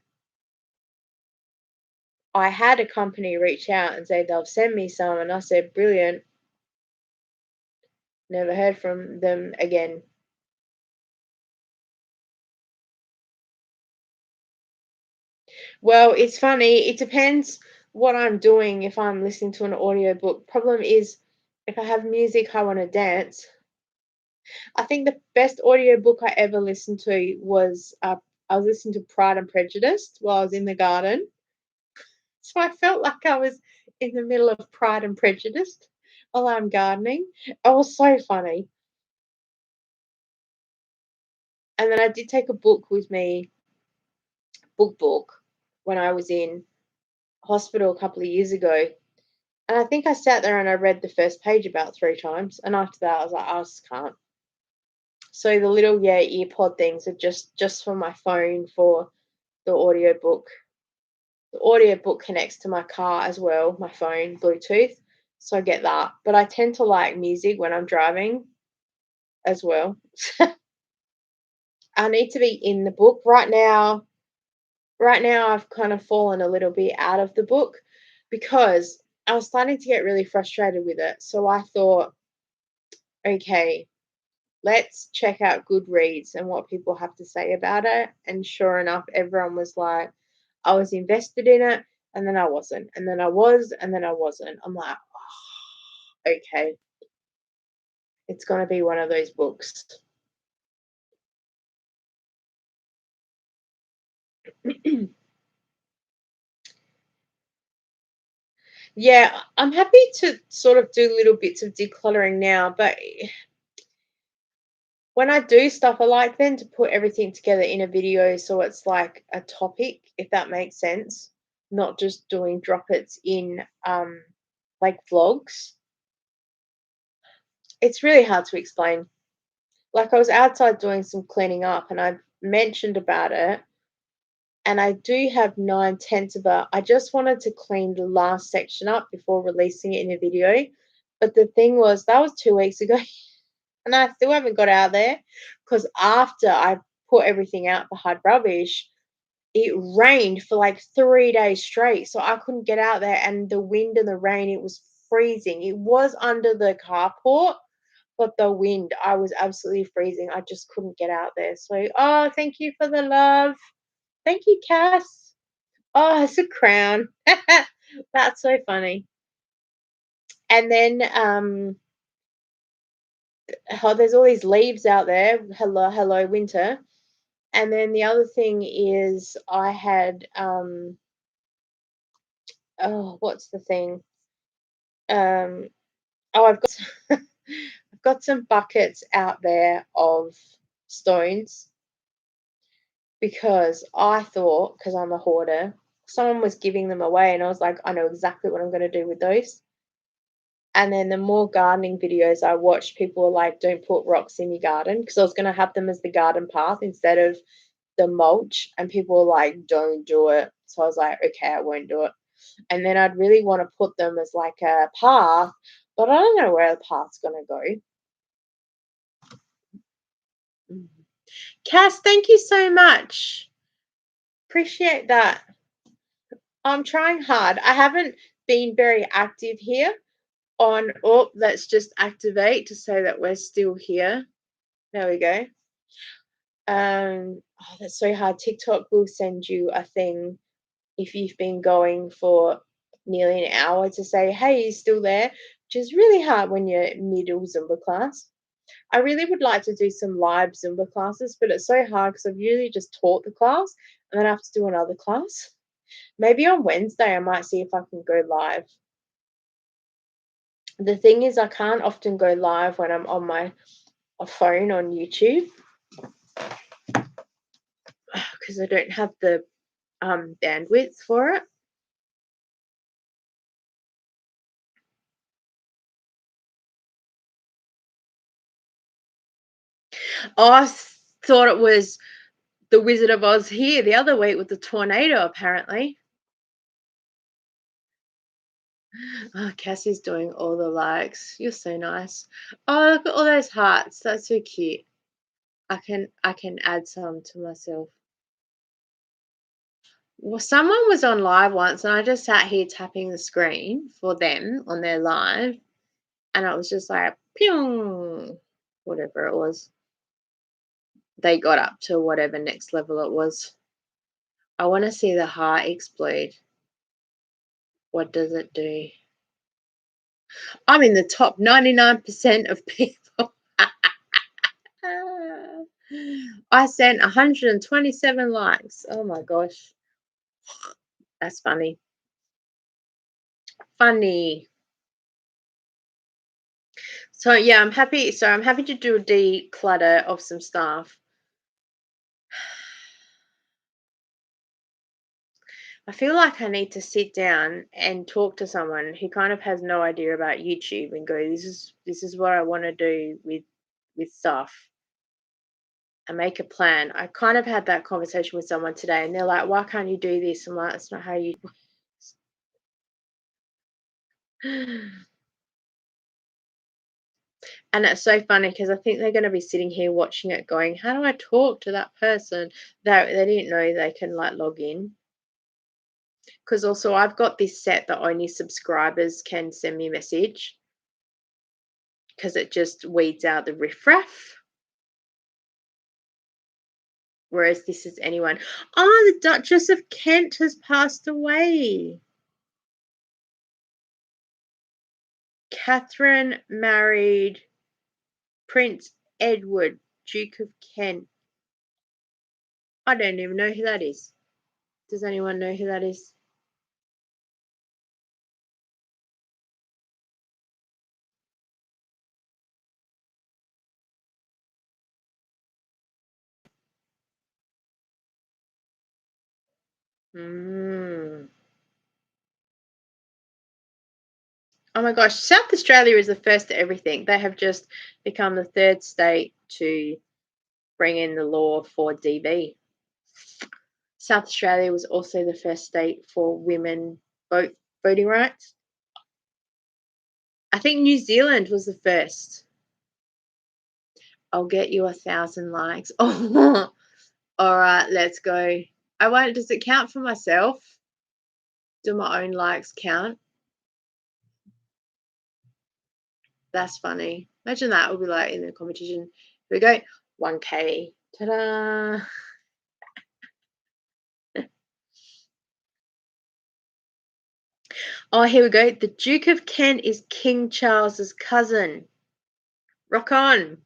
I had a company reach out and say they'll send me some, and I said, brilliant. Never heard from them again. Well, it's funny. It depends what I'm doing if I'm listening to an audiobook. Problem is, if I have music I want to dance, I think the best audiobook I ever listened to was I was listening to Pride and Prejudice while I was in the garden. So I felt like I was in the middle of Pride and Prejudice while I'm gardening. It was so funny. And then I did take a book with me, book, when I was in hospital a couple of years ago. And I think I sat there and I read the first page about 3 times. And after that, I was like, I just can't. So the little earpod things are just for my phone for the audiobook. The audiobook connects to my car as well, my phone, Bluetooth. So I get that. But I tend to like music when I'm driving as well. I need to be in the book right now. Right now, I've kind of fallen a little bit out of the book because I was starting to get really frustrated with it. So I thought, okay, let's check out Goodreads and what people have to say about it. And sure enough, everyone was like, I was invested in it, and then I wasn't, and then I was, and then I wasn't. I'm like, oh, okay, it's going to be one of those books. Yeah, I'm happy to sort of do little bits of decluttering now, but when I do stuff, I like then to put everything together in a video so it's like a topic, if that makes sense. Not just doing drop its in like vlogs. It's really hard to explain. Like I was outside doing some cleaning up and I mentioned about it, and I do have 9/10 of it. I just wanted to clean the last section up before releasing it in a video. But the thing was, that was 2 weeks ago, and I still haven't got out there because after I put everything out behind rubbish, it rained for like 3 days straight. So I couldn't get out there, and the wind and the rain, it was freezing. It was under the carport, but the wind, I was absolutely freezing. I just couldn't get out there. So, oh, thank you for the love. Thank you, Cass. Oh, it's a crown. That's so funny. And then oh, there's all these leaves out there. Hello, hello, winter. And then the other thing is I had oh, what's the thing? Um oh, I've got I've got some buckets out there of stones because I thought, because I'm a hoarder, someone was giving them away and I was like, I know exactly what I'm going to do with those. And then the more gardening videos I watched, people were like, don't put rocks in your garden, because I was going to have them as the garden path instead of the mulch. And people were like, don't do it. So I was like, okay, I won't do it. And then I'd really want to put them as like a path, but I don't know where the path's going to go. Mhm. Cass, thank you so much. Appreciate that. I'm trying hard. I haven't been very active here on, oh, let's just activate to say that we're still here. There we go. Oh, that's so hard. TikTok will send you a thing if you've been going for nearly an hour to say, hey, you're still there, which is really hard when you're middle Zumba class. I really would like to do some live Zumba classes, but it's so hard because I've usually just taught the class and then I have to do another class. Maybe on Wednesday I might see if I can go live. The thing is, I can't often go live when I'm on my phone on YouTube because I don't have the bandwidth for it. Oh, I thought it was the Wizard of Oz here the other week with the tornado, apparently. Oh, Cassie's doing all the likes. You're so nice. Oh, look at all those hearts. That's so cute. I can add some to myself. Well, someone was on live once and I just sat here tapping the screen for them on their live, and I was just like, pew, whatever it was. They got up to whatever next level it was. I want to see the heart explode. What does it do? I'm in the top 99% of people. I sent 127 likes. Oh my gosh. That's funny. Funny. So yeah, I'm happy. So I'm happy to do a declutter of some stuff. I feel like I need to sit down and talk to someone who kind of has no idea about YouTube and go, this is what I want to do with stuff and make a plan. I kind of had that conversation with someone today and they're like, why can't you do this? I'm like, that's not how you and it's so funny because I think they're going to be sitting here watching it going, how do I talk to that person? They didn't know they can like log in. Because also I've got this set that only subscribers can send me a message because it just weeds out the riffraff. Whereas this is anyone. Oh, the Duchess of Kent has passed away. Catherine married Prince Edward, Duke of Kent. I don't even know who that is. Does anyone know who that is? Mm. Oh my gosh, South Australia is the first to everything. They have just become the third state to bring in the law for DV. South Australia was also the first state for women voting rights. I think New Zealand was the first. I'll get you 1,000 likes. Oh, all right, let's go. I won't. Does it count for myself? Do my own likes count? That's funny. Imagine that would be like in the competition. Here we go. 1K. Ta-da! Oh, here we go. The Duke of Kent is King Charles's cousin. Rock on.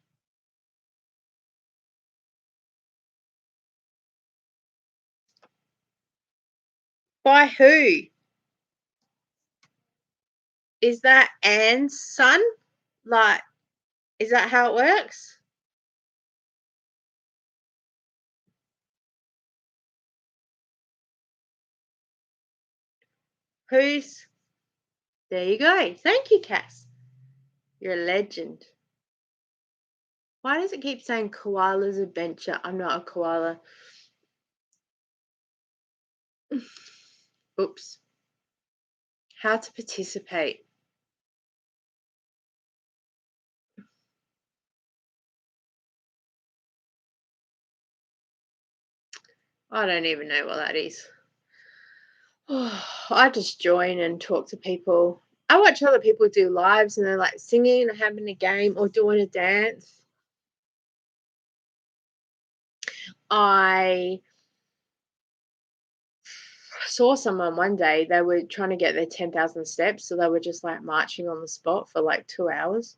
By who? Is that Anne's son? Like, is that how it works? Who's? There you go. Thank you, Cass. You're a legend. Why does it keep saying koala's adventure? I'm not a koala. Oops. How to participate. I don't even know what that is. I just join and talk to people. I watch other people do lives and they're like singing or having a game or doing a dance. I saw someone one day, they were trying to get their 10,000 steps, so they were just like marching on the spot for like 2 hours.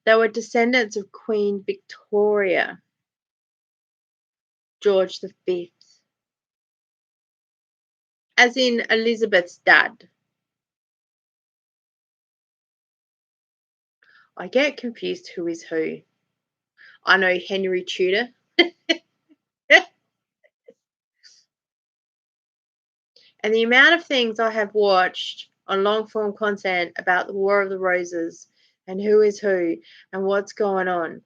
They were descendants of Queen Victoria, George V, as in Elizabeth's dad. I get confused who is who. I know Henry Tudor. And the amount of things I have watched on long form content about the War of the Roses and who is who and what's going on.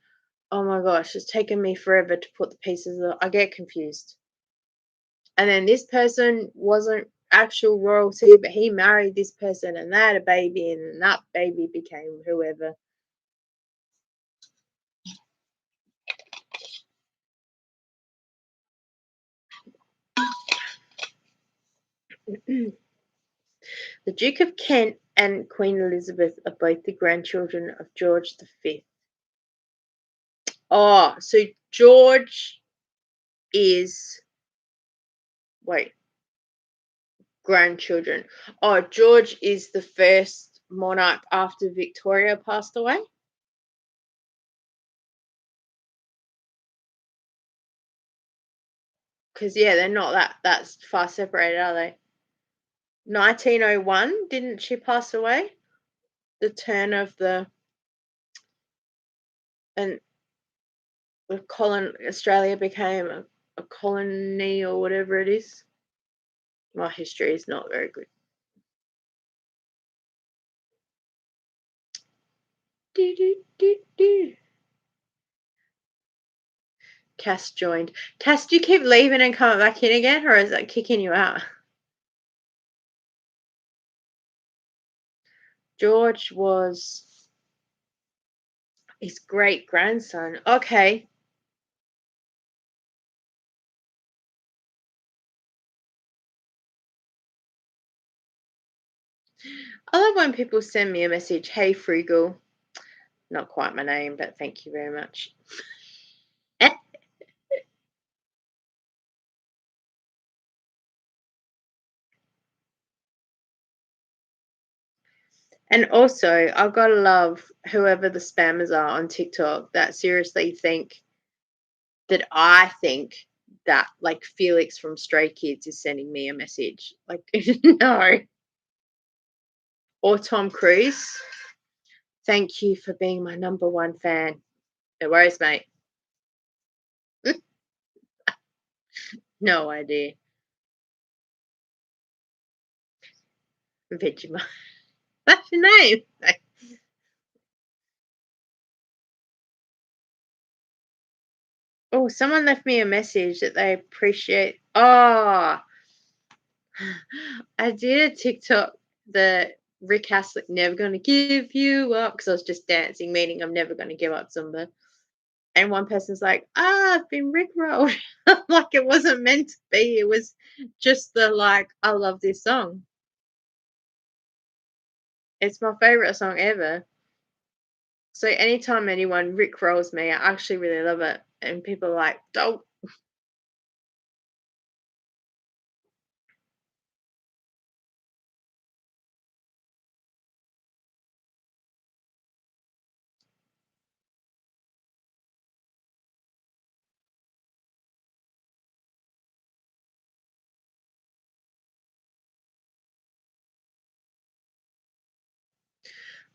Oh my gosh, it's taken me forever to put the pieces of I get confused. And then this person wasn't actual royalty, but he married this person and they had a baby, and that baby became whoever. The Duke of Kent and Queen Elizabeth are both the grandchildren of George V. Oh, so George is wait, grandchildren. Oh, George is the first monarch after Victoria passed away. Because yeah, they're not that's far separated, are they? 1901, didn't she pass away? The turn of and Australia became a colony or whatever it is. My history is not very good. Do, do, do, do. Cass joined. Cass, do you keep leaving and coming back in again, or is that kicking you out? George was his great grandson. Okay. I love when people send me a message, hey, Frugal. Not quite my name, but thank you very much. And also, I've got to love whoever the spammers are on TikTok that seriously think that like Felix from Stray Kids is sending me a message. Like, no. Or Tom Cruise. Thank you for being my number one fan. No worries, mate. No idea. Vegemite. That's your name. Oh, someone left me a message that they appreciate. Oh, I did a TikTok that Rick Haslett never gonna give you up because I was just dancing, meaning I'm never gonna give up Zumba. And one person's like, I've been rickrolled. Like it wasn't meant to be. It was just the like, I love this song. It's my favorite song ever. So anytime anyone rickrolls me, I actually really love it. And people are like, don't.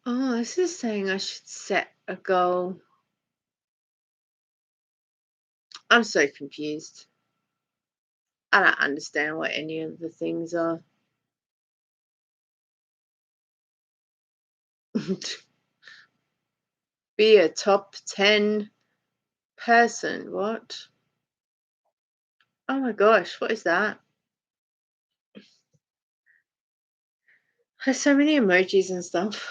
Oh, this is saying I should set a goal. I'm so confused. I don't understand what any of the things are. Be a top 10 person. What? Oh my gosh, what is that? There's so many emojis and stuff.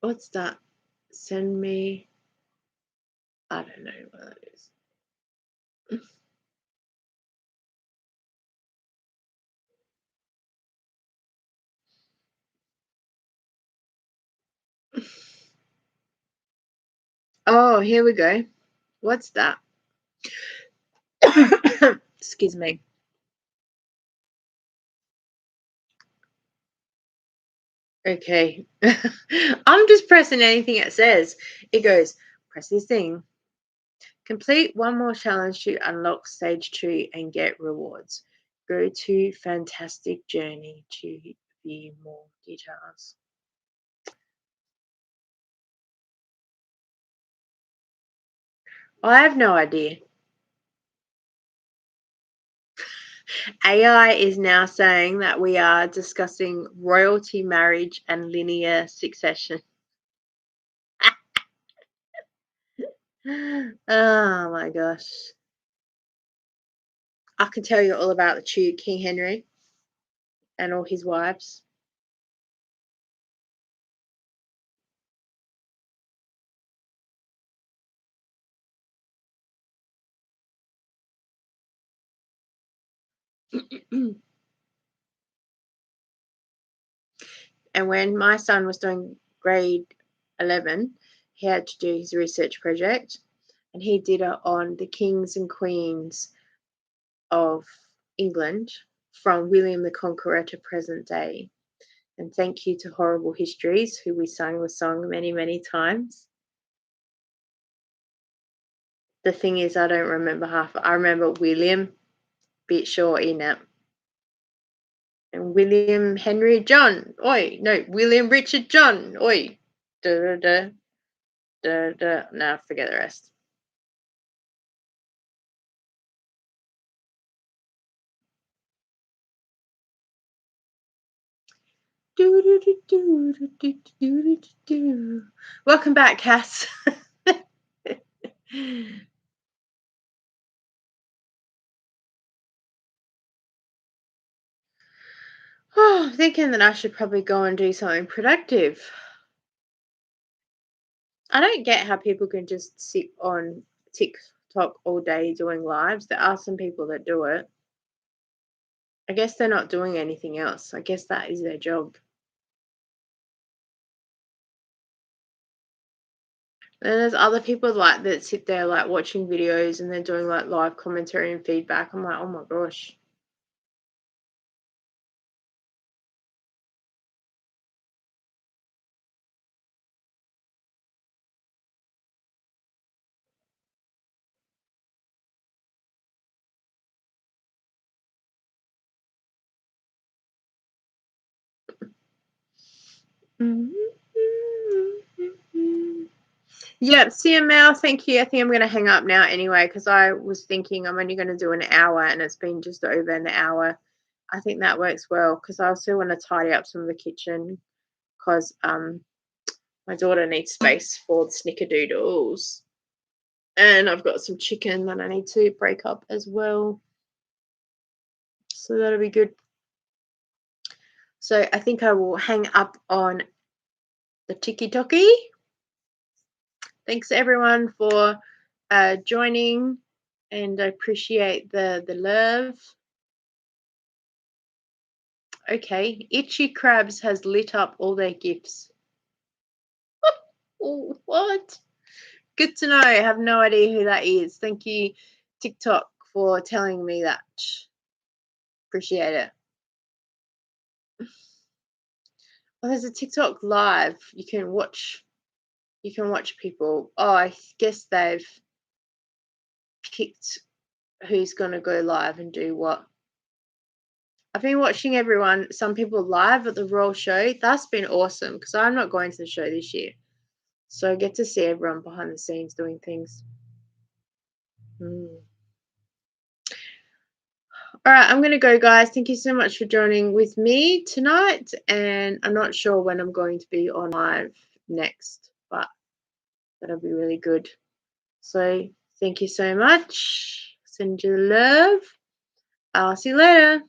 What's that? Send me. I don't know what that is. Oh, here we go. What's that? Excuse me. Okay. I'm just pressing anything it says. It goes, press this thing. Complete one more challenge to unlock stage 2 and get rewards. Go to Fantastic Journey to view more details. I have no idea. AI is now saying that we are discussing royalty marriage and linear succession. Oh my gosh. I can tell you all about the Duke King Henry and all his wives. And when my son was doing grade 11, he had to do his research project, and he did it on the kings and queens of England from William the Conqueror to present day. And thank you to Horrible Histories, who we sang the song many, many times. The thing is, I don't remember half. I remember William, bit short in it. And William Henry John. Oi, no, William Richard John. Oi. Da da da. Da da. Nah, forget the rest. Welcome back, Cass. Oh, I'm thinking that I should probably go and do something productive. I don't get how people can just sit on TikTok all day doing lives. There are some people that do it. I guess they're not doing anything else. I guess that is their job. And there's other people like that sit there like watching videos and they're doing like live commentary and feedback. I'm like, oh my gosh. Yep, CML, thank you. I think I'm going to hang up now anyway because I was thinking I'm only going to do an hour and it's been just over an hour. I think that works well because I also want to tidy up some of the kitchen because my daughter needs space for the snickerdoodles. And I've got some chicken that I need to break up as well. So that'll be good. So I think I will hang up on the tiki-toki. Thanks everyone for joining, and I appreciate the love. Okay, Itchy Crabs has lit up all their gifts. Oh, what? Good to know. I have no idea who that is. Thank you, TikTok, for telling me that. Appreciate it. Well, there's a TikTok live. You can watch people. Oh, I guess they've picked who's gonna go live and do what. I've been watching some people live at the Royal Show. That's been awesome because I'm not going to the show this year. So I get to see everyone behind the scenes doing things. All right, I'm going to go, guys. Thank you so much for joining with me tonight. And I'm not sure when I'm going to be on live next, but that'll be really good. So thank you so much. Send you the love. I'll see you later.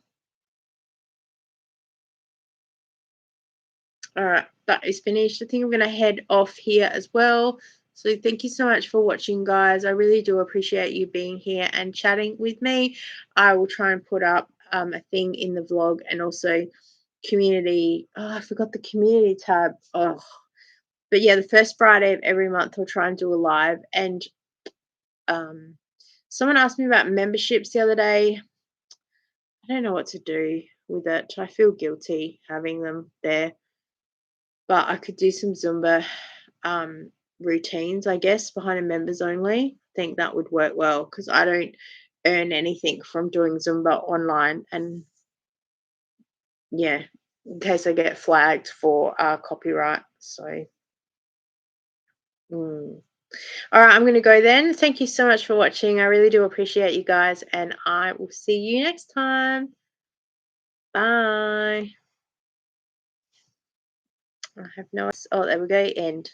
All right, that is finished. I think I'm going to head off here as well. So thank you so much for watching, guys. I really do appreciate you being here and chatting with me. I will try and put up a thing in the vlog and also community. Oh, I forgot the community tab. Oh, but yeah, the first Friday of every month I'll try and do a live. And someone asked me about memberships the other day. I don't know what to do with it. I feel guilty having them there. But I could do some Zumba routines, I guess, behind a members only. I think that would work well because I don't earn anything from doing Zumba online. And yeah, in case I get flagged for copyright. So, all right, I'm going to go then. Thank you so much for watching. I really do appreciate you guys, and I will see you next time. Bye. I have no. Oh, there we go. End.